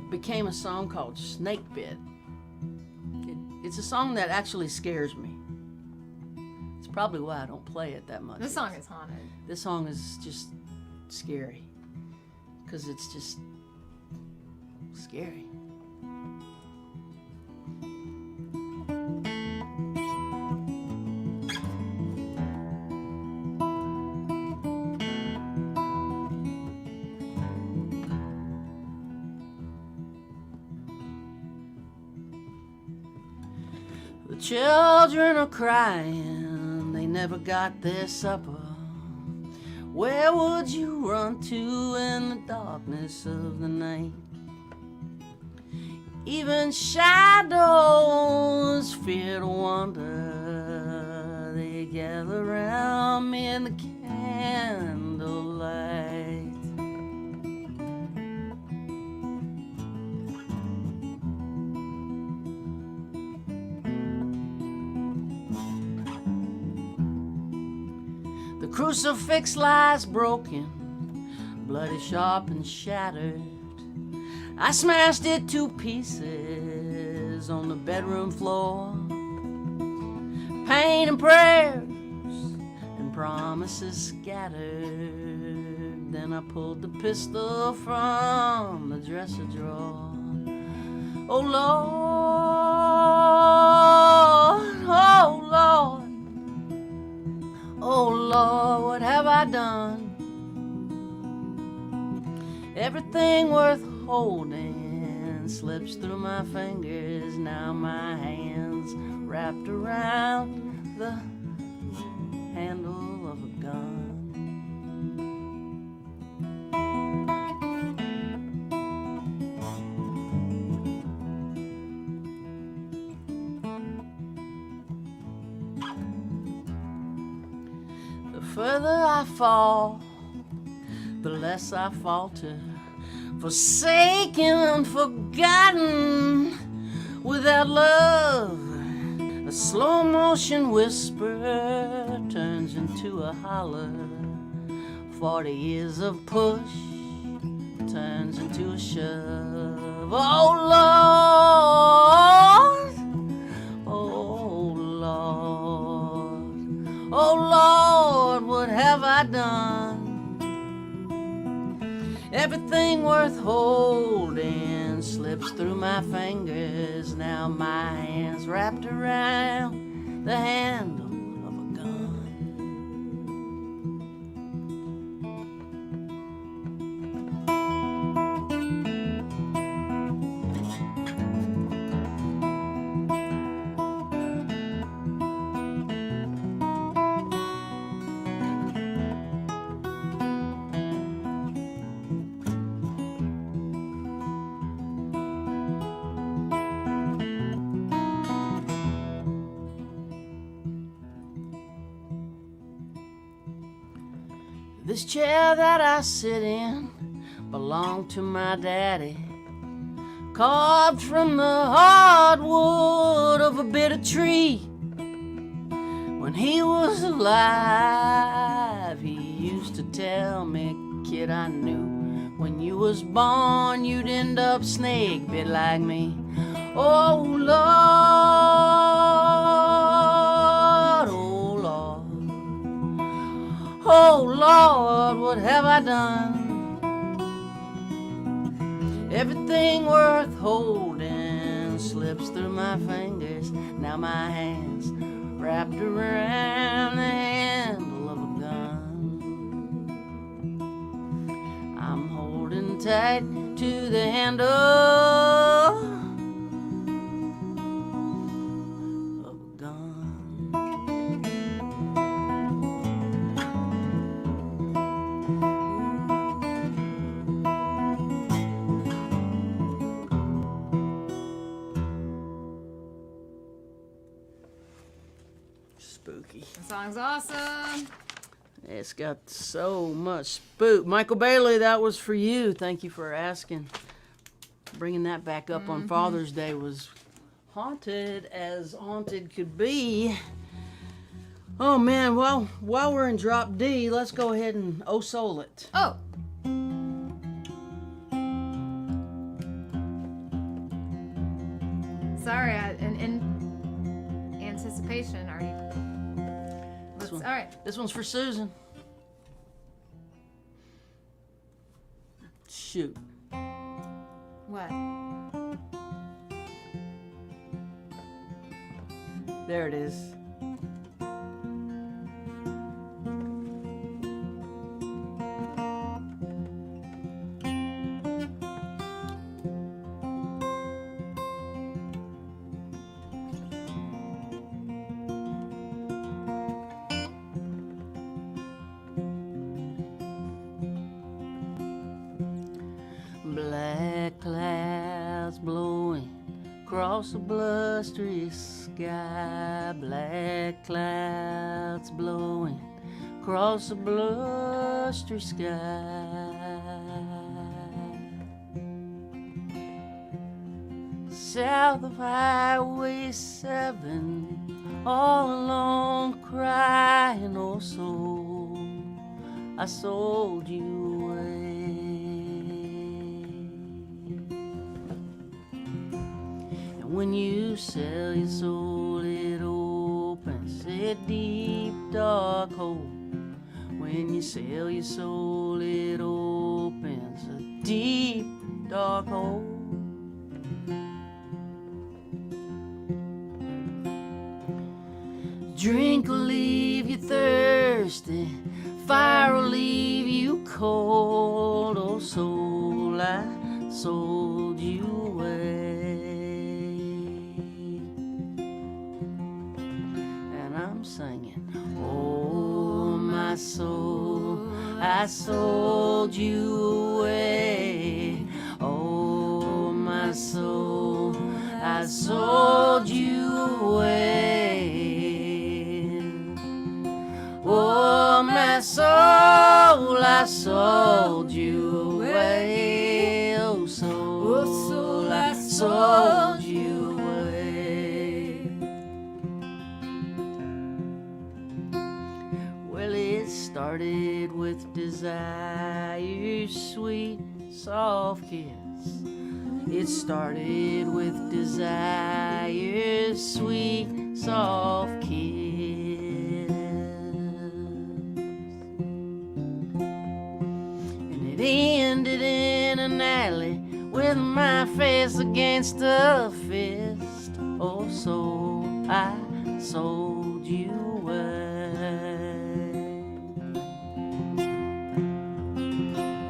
Became a song called Snake Bit. It's a song that actually scares me. It's probably why I don't play it that much. This song is haunted. This song is just scary because it's just scary. Children are crying, they never got their supper. Where would you run to in the darkness of the night? Even shadows fear to wander. They gather around me in the candlelight. The crucifix lies broken, bloody, sharp, and shattered. I smashed it to pieces on the bedroom floor. Pain and prayers and promises scattered. Then I pulled the pistol from the dresser drawer. Oh Lord, oh Lord, oh Lord, what have I done? Everything worth holding slips through my fingers. Now my hands wrapped around the handle of a gun. The further I fall, the less I falter. Forsaken, forgotten, without love, a slow motion whisper turns into a holler. 40 years of push turns into a shove. Oh Lord, oh Lord, oh Lord, what have I done? Everything worth holding slips through my fingers. Now my hands wrapped around the handle of a gun. This chair that I sit in belonged to my daddy, carved from the hardwood of a bitter tree. When he was alive, he used to tell me, kid, I knew when you was born you'd end up snake bit like me. Oh Lord, oh Lord, oh Lord, what have I done? Everything worth holding slips through my fingers. Now my hands wrapped around the handle of a gun. I'm holding tight to the handle of a gun. Spooky. The song's awesome. It's got so much spook. Michael Bailey, that was for you. Thank you for asking. Bringing that back up on Father's Day was haunted as haunted could be. Oh man, well, while we're in drop D, let's go ahead and soul it. Oh. Sorry, in anticipation, already. All right. This one's for Susan. Shoot. What? There it is. across a blustery sky, black clouds blowing across a blustery sky. South of Highway 7, all alone crying, oh soul, I sold you away. And when you sell your soul, it opens a deep dark hole. When you sell your soul, it opens a deep dark hole. Drink will leave you thirsty, fire will leave you cold. Oh soul, I sold you away. And I'm singing, oh my soul, I sold you away. Oh my soul, I sold you away. Oh, my soul, I sold you away. Oh, soul, I sold you away. Well, it started with desire's sweet, soft kiss. It started with desire's sweet, soft kiss. It ended in an alley with my face against a fist. Oh, so I sold you away.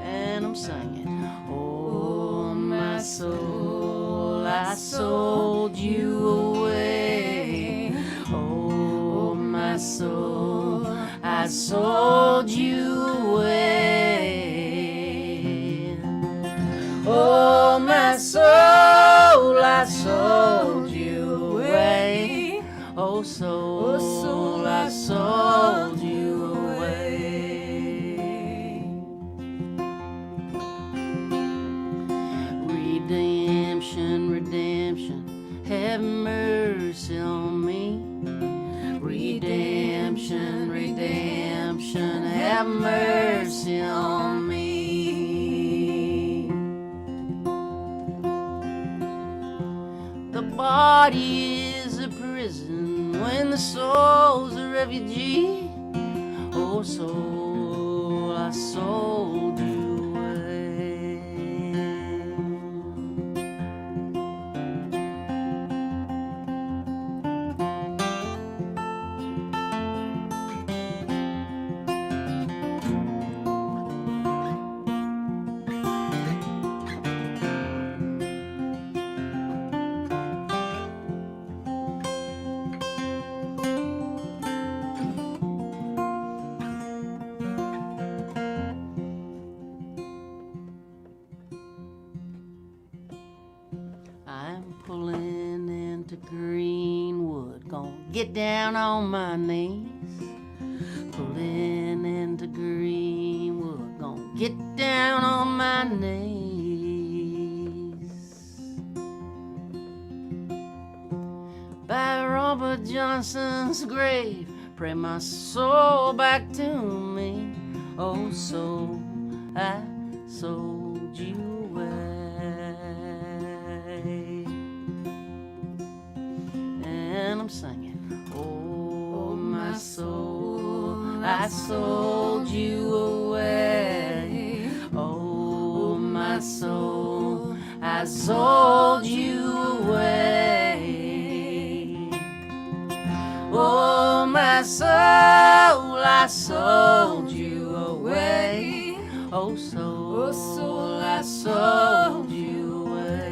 And I'm singing, oh, my soul, I sold you away. Oh, my soul, I sold you away. Oh, my soul, I sold you away. Oh, soul, I sold you away. Redemption, redemption, have mercy on me. Redemption, redemption, have mercy on me. The body is a prison when the soul's a refugee. Oh, soul, I sold you away. I'm pulling into Greenwood, gonna get down on my knees. Pulling into Greenwood, gonna get down on my knees. By Robert Johnson's grave, pray my soul back to me. Oh, soul, I sold you away. And I'm singing, oh, my soul, I sold you away. Oh, my soul, I sold you away. Oh, my soul, I sold you away. Oh, soul, I sold you away.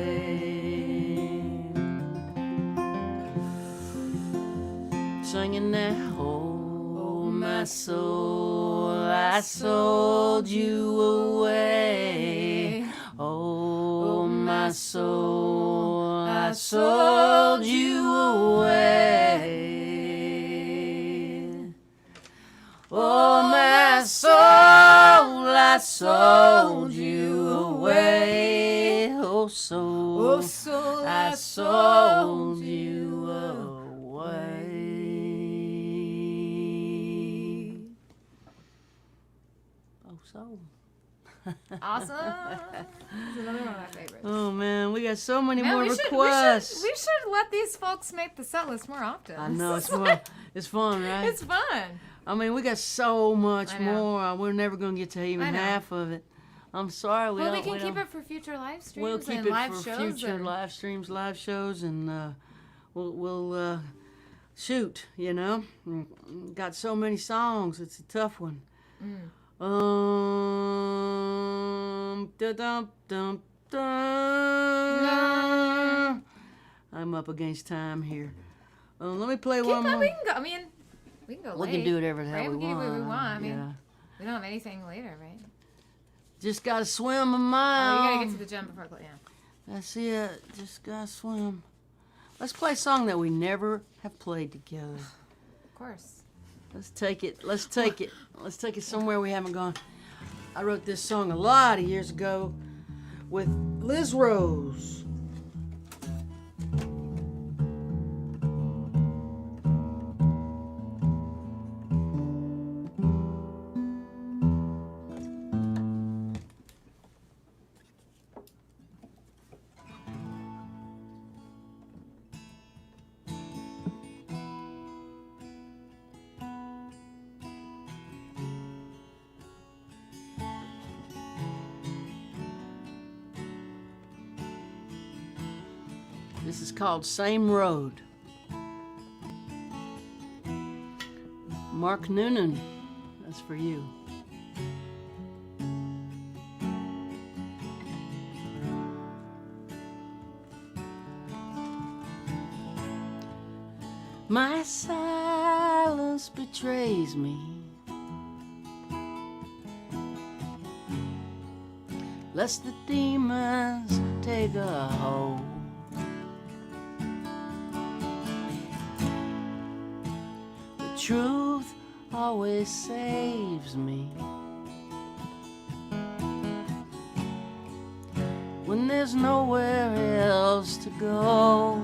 Singing now, oh, my soul, I sold you away. Oh, my soul, I sold you away. Oh, my soul, I sold you away. Oh, soul, I sold you away. Oh, soul. Awesome. This is another one of my favorites. Oh, man, we got so many Man, more we requests. should let these folks make the set list more often. I know, it's fun. It's fun, right? It's fun. I mean, we got so much I know. more. We're never going to get to I even know. half of it. I'm sorry. Well, we can keep it for future live streams We'll keep and it live for shows. future and- live streams, live shows, and we'll shoot. You know, got so many songs. It's a tough one. Dum. I'm up against time here. Let me play Keep one that, more. we can go. I mean, we can go We late. can do whatever the hell right? we We can do what we want. want. I mean, yeah. we don't have anything later, right? Just gotta swim a Oh, mile. you gotta get to the gym before. Yeah. That's it. Just gotta swim. Let's play a song that we never have played together. Of course. Let's take it. Let's take it somewhere we haven't gone. I wrote this song a lot of years ago with Liz Rose. This is called Same Road. Mark Noonan, that's for you. My silence betrays me. Lest the demons take a hold. The truth always saves me. When there's nowhere else to go.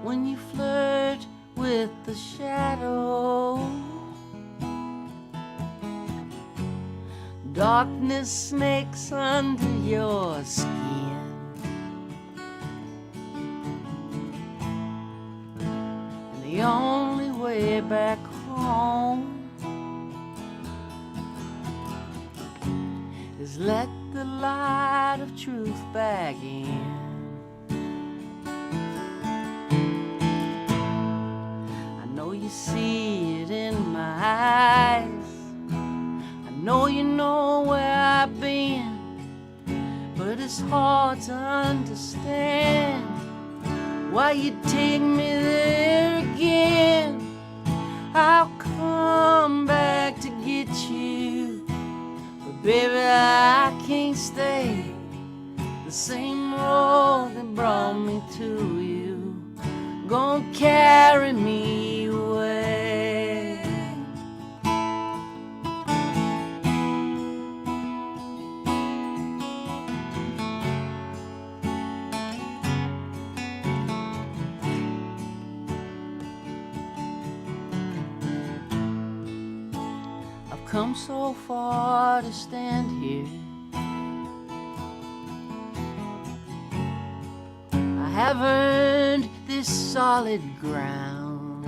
When you flirt with the shadow, darkness snakes under your skin. And the only way back home is let the light of truth back in. I know you see it in my eyes. I know you know where I've been, but it's hard to understand why you take me there again. I'll come back to get you, but baby, I can't stay. The same road that brought me to you gonna carry me away. I've come so far to stand here. I have earned this solid ground,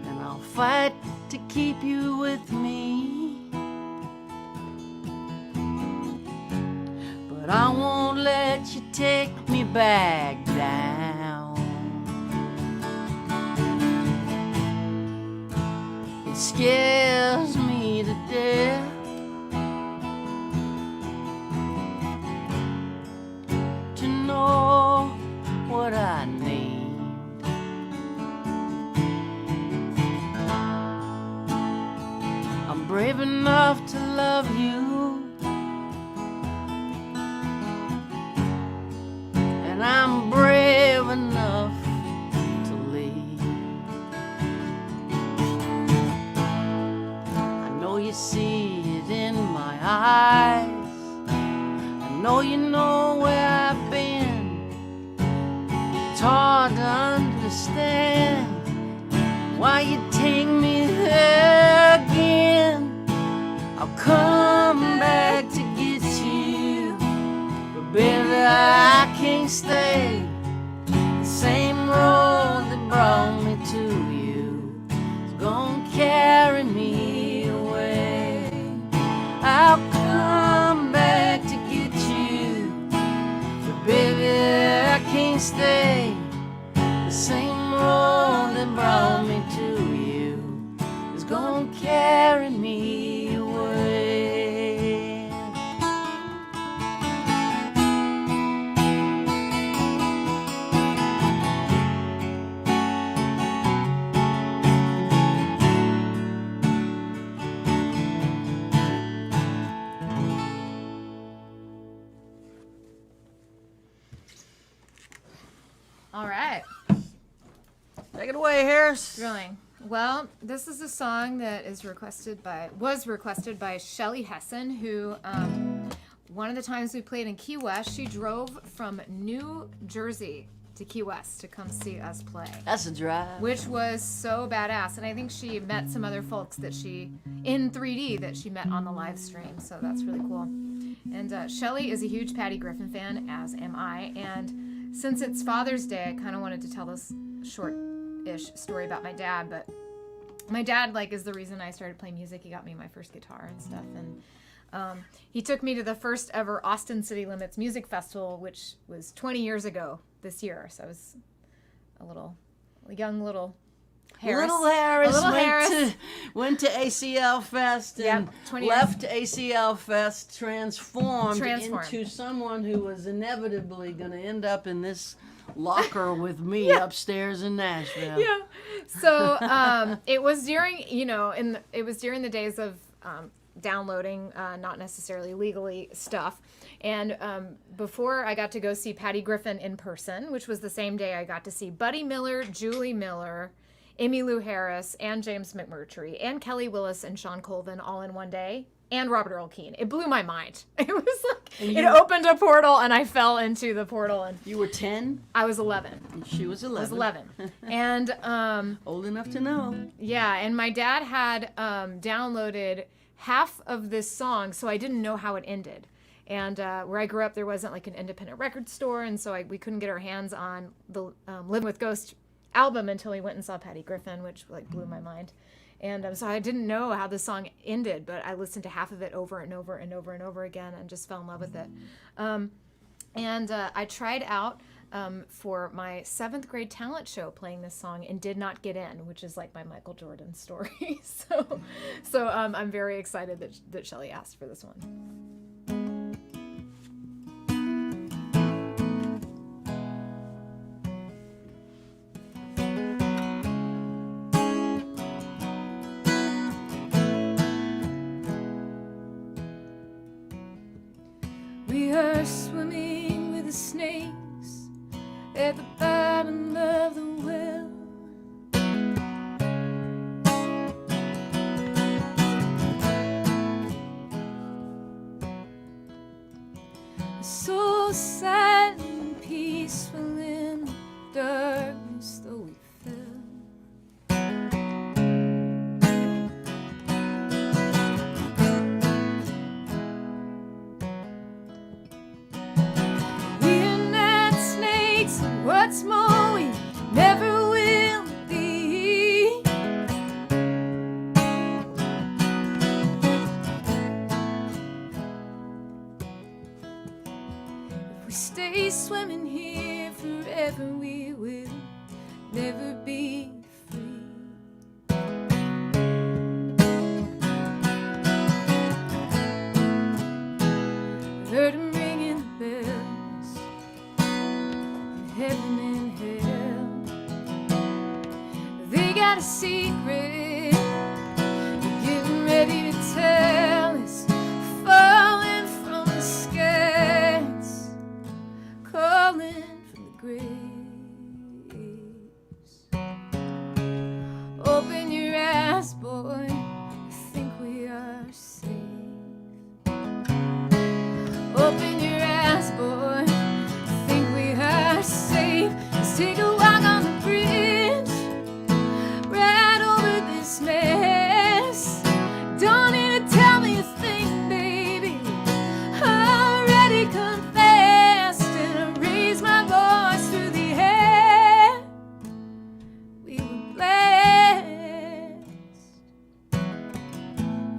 and I'll fight to keep you with me. But I won't let you take me back down. It scares me to death to know what I need. I'm brave enough to love you, and I'm brave enough to leave. I know you see it in my eyes, I know you know where I've been. It's hard to understand why you take me there again. I'll come back to get you, but baby I can't stay. The same road that brought me to you is gonna carry me away. I'll come back to get you, but baby I can't stay. The same road that brought me to you is gonna carry me away. All right. Take it away, Harris. Thrilling. Well, this is a song that was requested by Shelly Hessen, who one of the times we played in Key West, she drove from New Jersey to Key West to come see us play, That's a drive. which was so badass. And I think she met some other folks that she in 3D that she met on the live stream, so that's really cool. And Shelly is a huge Patty Griffin fan, as am I. And since it's Father's Day, I kind of wanted to tell this short-ish story about my dad. But my dad, like, is the reason I started playing music. He got me my first guitar and stuff. And he took me to the first ever Austin City Limits Music Festival, which was 20 years ago this year. So I was a young little Harris. Little Harris, Little Harris. went to ACL Fest and Yep, 20 years. left ACL Fest transformed Transformed. into someone who was inevitably going to end up in this locker with me upstairs in Nashville. Yeah. So it was during, it was during the days of downloading, not necessarily legally stuff. And before I got to go see Patty Griffin in person, which was the same day I got to see Buddy Miller, Julie Miller, Emmylou Harris, and James McMurtry, and Kelly Willis and Sean Colvin all in one day, and Robert Earl Keen. It blew my mind. It was like, it opened a portal, and I fell into the portal, and You were 10, I was 11. and she was 11. I was 11. And Old enough to know. yeah, and my dad had downloaded half of this song, so I didn't know how it ended. And where I grew up, there wasn't like an independent record store, and so we couldn't get our hands on the Living with Ghost album until we went and saw Patty Griffin, which like blew my mind. And so I didn't know how the song ended, but I listened to half of it over and over and over and over again and just fell in love with it. And I tried out for my 7th grade talent show playing this song and did not get in, which is like my Michael Jordan story. So I'm very excited that Shelly asked for this one. We are swimming with the snakes at the bottom of the well. So silent and peaceful in the darkness, though we fell. We're not snakes, and what's more, we never will be. If we stay swimming here forever, we will never be free. Heard 'em ringing the bells in heaven and hell. They got a secret they're getting ready to tell is falling from the skies, calling from the graves. Open your eyes, boy, I think we are safe. Open your eyes, boy, I think we are safe. Let's take a walk on the bridge, right over this mess. Don't need to tell me a thing, baby, already confessed. And I raise my voice through the air. We were blessed.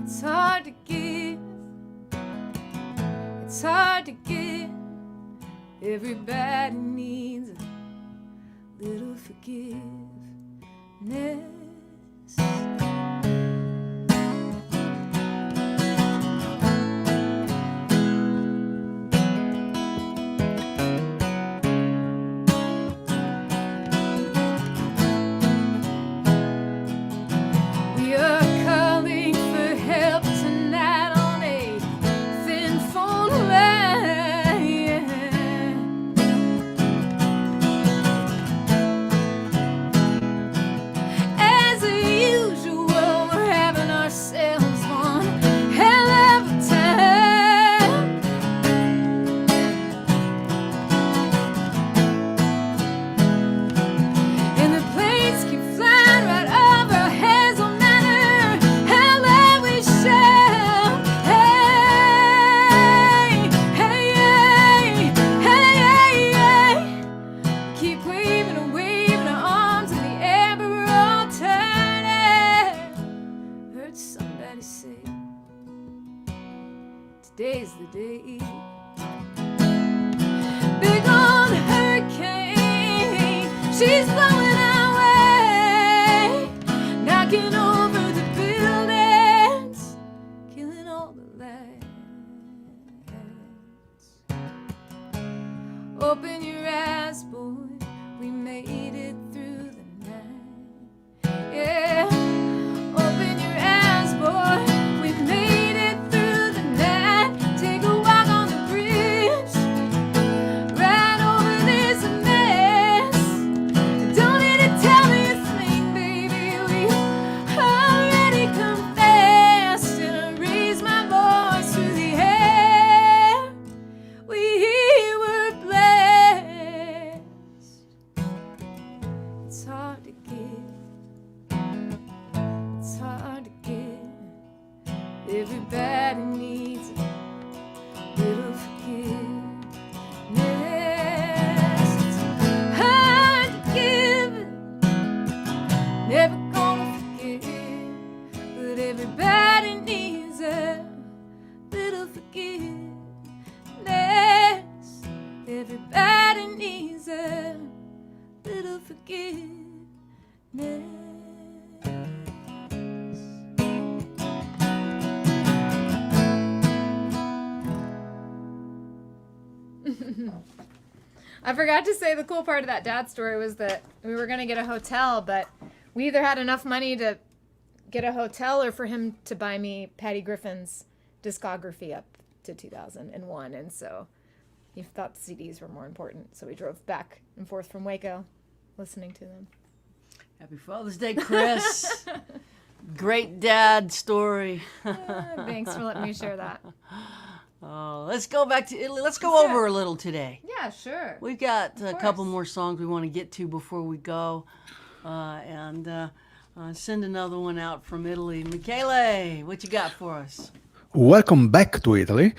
It's hard to give, it's hard to give. Everybody needs a little forgiveness. We are calling for help tonight on a thin phone line. As usual, we're having ourselves one hell of a time. And the planes keep flying right over our heads, no matter how loud we shout. Hey, hey, hey, hey, hey. Keep waving and waving our arms in the air, but we're all turning. Heard somebody say, today's the day. Big old hurricane, she's blowing our way, knocking over the buildings, killing all the lights. Open your eyes, boy, we made it through the night. Yeah, open your eyes, boy, we made it through the night. Take a walk on the bridge, right over this mess. Don't need to tell me a thing, baby, we already confessed. And I raise my voice through the air. We were blessed. It's hard to give, it's hard to give. Everybody needs a little forgiveness. It's hard to give, never gonna forget, but everybody needs a little forgiveness. Everybody needs a little forgiveness. I forgot to say the cool part of that dad story was that we were going to get a hotel, but we either had enough money to get a hotel or for him to buy me Patty Griffin's discography up to 2001. And so he thought the CDs were more important. So we drove back and forth from Waco listening to them. Happy Father's Day, Chris. Great dad story. Thanks for letting me share that. Oh, let's go back to Italy. Let's go over a little today. Yeah, sure. We've got a couple course. more songs we want to get to before we go. And send another one out from Italy. Michele, what you got for us? Welcome back to Italy.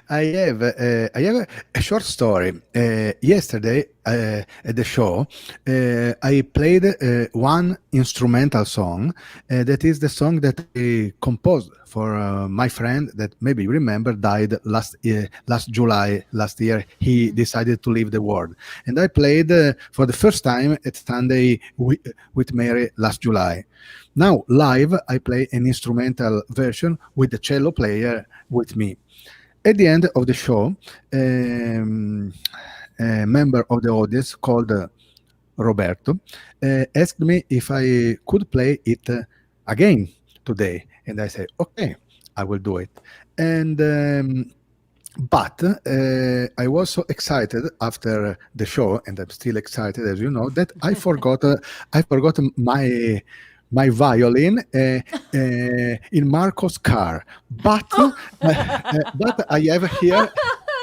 I have a short story. Yesterday at the show, I played one instrumental song. That is the song that I composed for my friend that maybe you remember died last July last year. He decided to leave the world, and I played for the first time at Sunday with Mary last July. Now live, I play an instrumental version with the cello player with me. At the end of the show, a member of the audience called Roberto asked me if I could play it again today. And I say, okay, I will do it. And but I was so excited after the show, and I'm still excited, as you know, that I forgot my violin in Marco's car. But I have here.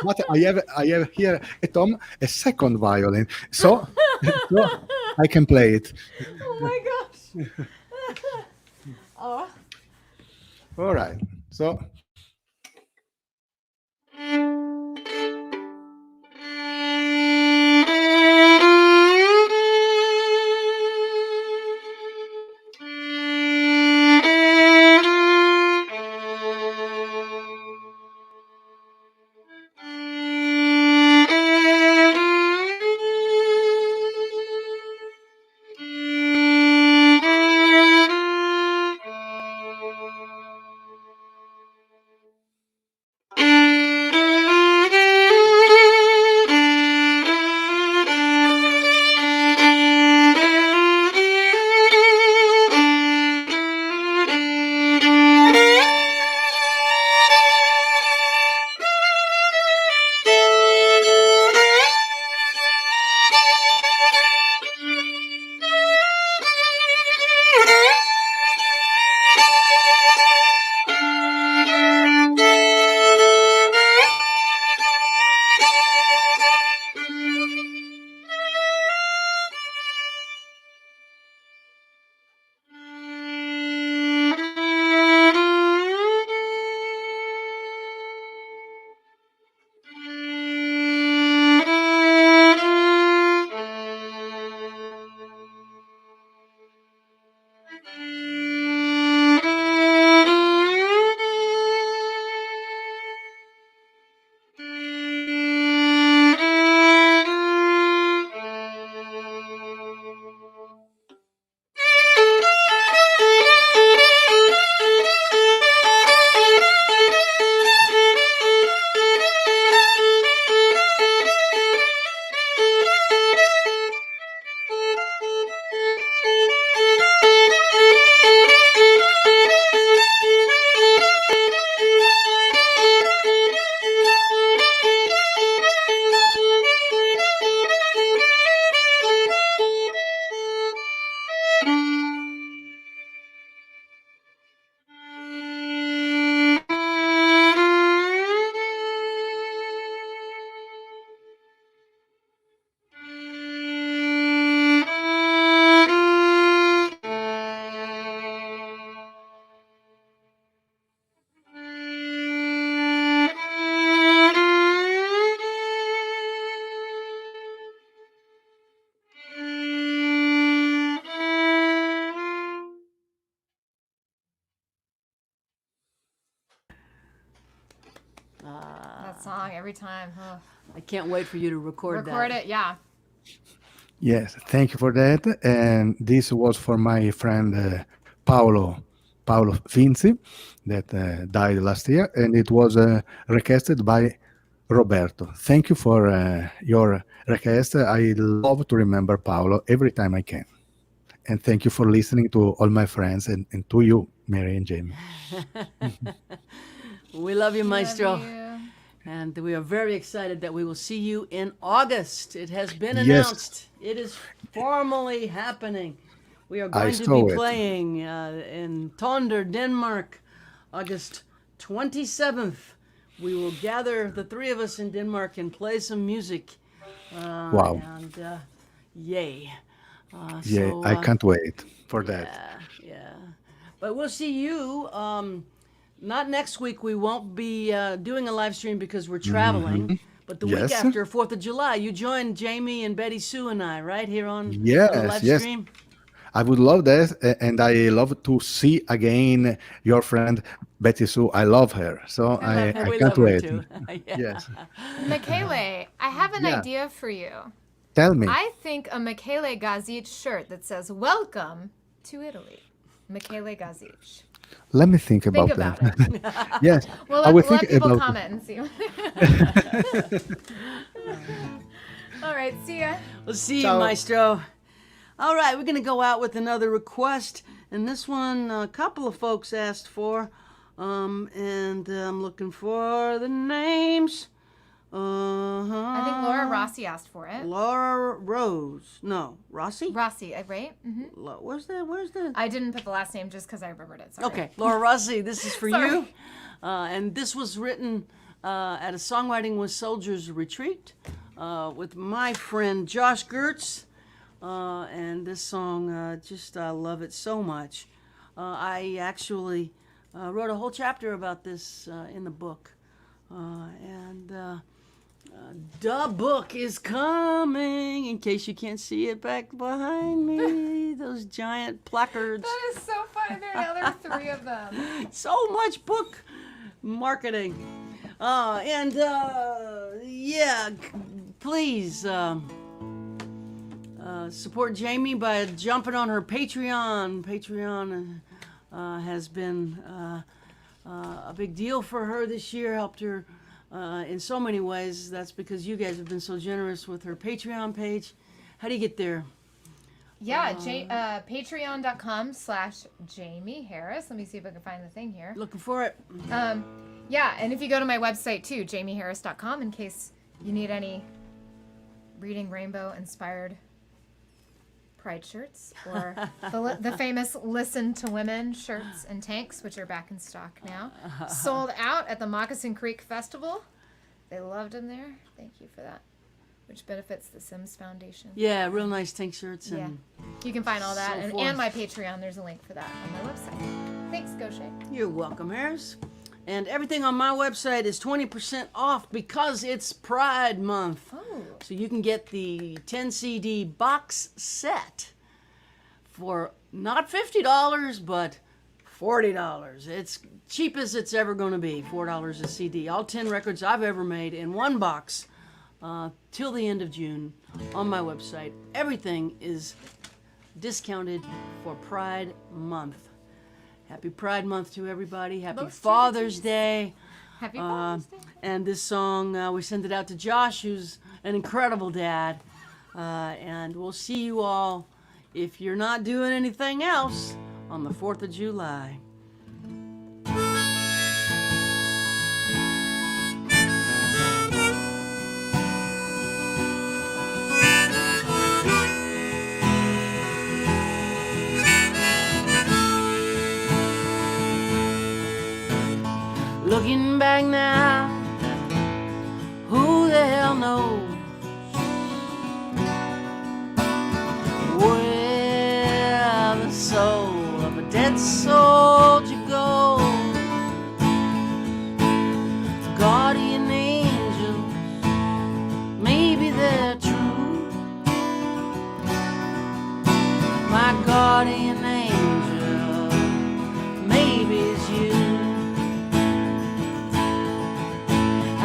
But I have here at home a second violin, so I can play it. Oh my gosh. Oh. All right. So That song every time. Oh. I can't wait for you to record Record it, yeah. yes, thank you for that. And this was for my friend Paolo Finzi, that died last year, and it was requested by Roberto. Thank you for your request. I love to remember Paolo every time I can. And thank you for listening to all my friends and to you, Mary and Jamie. We love you, Maestro. Love you. And we are very excited that we will see you in August. It has been Yes. announced. It is formally happening. We are going to saw be it. playing in Tonder, Denmark, August 27th. We will gather the three of us in Denmark and play some music. Wow. And yay. Yeah, So, I can't wait for that. yeah. But we'll see you. Not next week. We won't be doing a live stream because we're traveling. But the week Yes. after 4th of July, you join Jamie and Betty Sue and I, right? Here on the Yes, live yes. stream. I would love that, and I love to see again your friend Betty Sue. I love her, so I We can't love her wait. too. Yeah. Yes, Michele, I have an Yeah. idea for you. tell me. I think a Michele Gazic shirt that says "Welcome to Italy." Michele Gazic. Let me think Think about about that. it. Yes, We'll I let, will we'll let think people about. comment and see. All right, see ya. We'll see you, Ciao. Maestro. All right, we're going to go out with another request. And this one, a couple of folks asked for, and I'm looking for the names. I think Laura Rossi asked for it. Laura Rose. No, Rossi? Rossi, right? Mm-hmm. Where's the? I didn't put the last name just because I remembered it. Sorry. Okay, Laura Rossi, this is for Sorry. you. And this was written at a Songwriting with Soldiers retreat with my friend Josh Gertz. And this song, I love it so much. I actually wrote a whole chapter about this in the book. The book is coming, in case you can't see it back behind me. Those giant placards. That is so funny. Now there are 3 of them. So much book marketing. Please support Jamie by jumping on her Patreon. Patreon has been a big deal for her this year, helped her in so many ways. That's because you guys have been so generous with her Patreon page. How do you get there? Yeah, patreon.com/Jamie Harris. Let me see if I can find the thing here. Looking for it. Yeah, and if you go to my website too, jamieharris.com, in case you need any Reading Rainbow inspired pride shirts or the famous Listen to Women shirts and tanks, which are back in stock now. Sold out at the Moccasin Creek Festival. They loved them there. Thank you for that. Which benefits the Sims Foundation. Yeah, real nice tank shirts. Yeah. And You can find all that. So And forth. my Patreon, there's a link for that on my website. Thanks, Gauthier. You're welcome, Harris. And everything on my website is 20% off because it's Pride Month. Oh. So you can get the 10 CD box set for not $50, but $40. It's cheap as it's ever going to be, $4 a CD. All 10 records I've ever made in one box till the end of June on my website. Everything is discounted for Pride Month. Happy Pride Month to everybody. Happy Most Father's Day. Happy Father's Day. And this song, we sent it out to Josh, who's an incredible dad. And we'll see you all, if you're not doing anything else, on the 4th of July. Looking back now, who the hell knows where the soul of a dead soldier goes? Guardian angels, maybe they're true. My guardian angel, maybe it's you.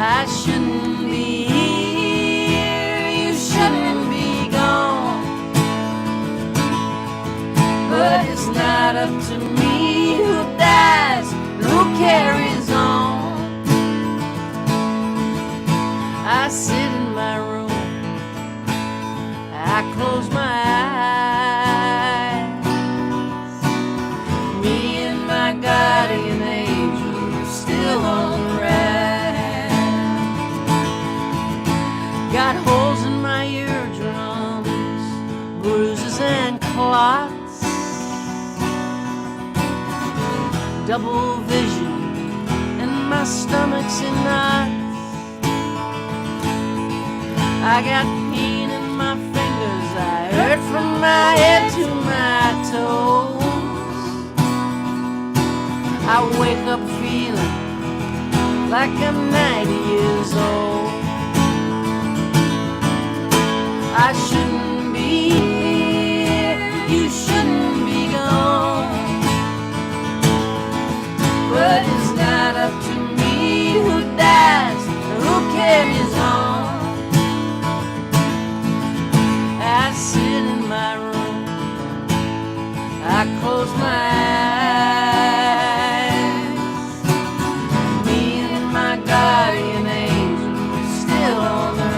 I shouldn't be here, you shouldn't be gone. But it's not up to me who dies and who carries on. I sit in my room, I close my eyes. Me and my guardian angel are still on the ride. Got holes in my eardrums, bruises and clots, double vision, and my stomach's in knots. I got pain in my fingers, I hurt from my head to my toes. I wake up feeling like I'm 90 years old. I shouldn't be here, you shouldn't be gone. But it's not up to me who dies or who carries on. I sit in my room, I close my eyes. Me and my guardian angel are still on the ride.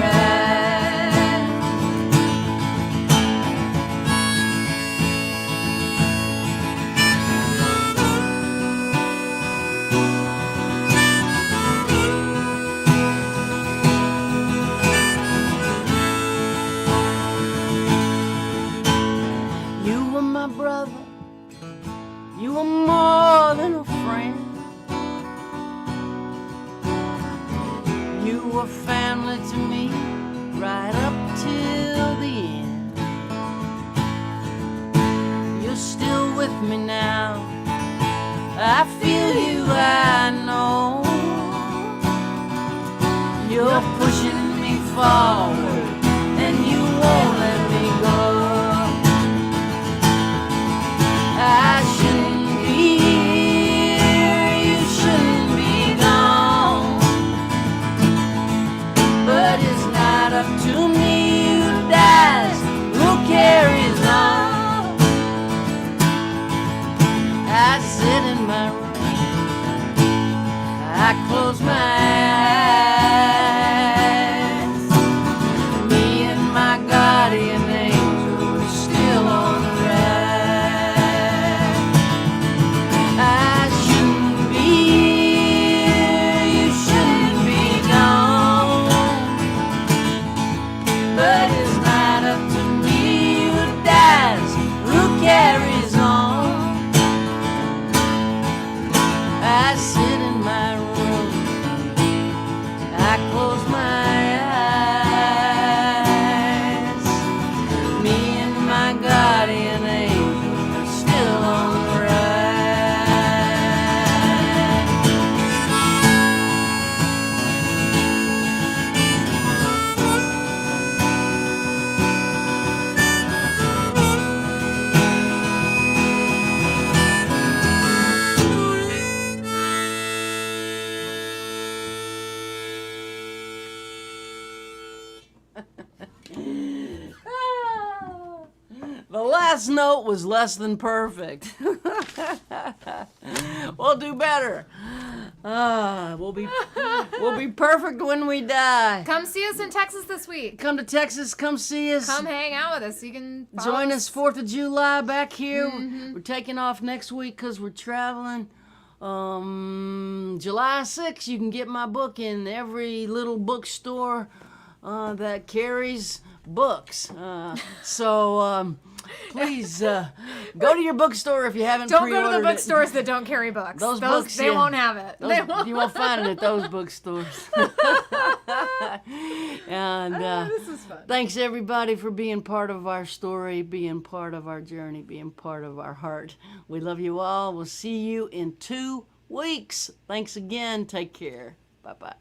You were my brother, you were more than a friend. You were family to me right up till the end. You're still with me now, I feel you, I know. You're pushing me forward and you won't let me go. I shouldn't be here, you shouldn't be gone, but it's not up to me who dies, who carries on. I sit in my room, I close my eyes. Me and my guardian angel are still on the ride. I shouldn't be here, you shouldn't be gone, but it's not up to me who dies, who carries on. I sit in my room, I close my eyes. Me and my guardian angel are still on the ride. The last note was less than perfect. We'll do better. We'll be perfect when we die. Come see us in Texas this week. Come to Texas, come see us. Come hang out with us. You can follow Join us 4th of July back here. We're taking off next week because we're traveling. July 6th, you can get my book in every little bookstore that carries books. Please go to your bookstore if you haven't Don't pre-ordered go to the it. bookstores that don't carry books. Those books, they yeah. won't have it. They won't. You won't find it at those bookstores. And This is fun. thanks everybody for being part of our story, being part of our journey, being part of our heart. We love you all. We'll see you in 2 weeks. Thanks again. Take care. Bye-bye.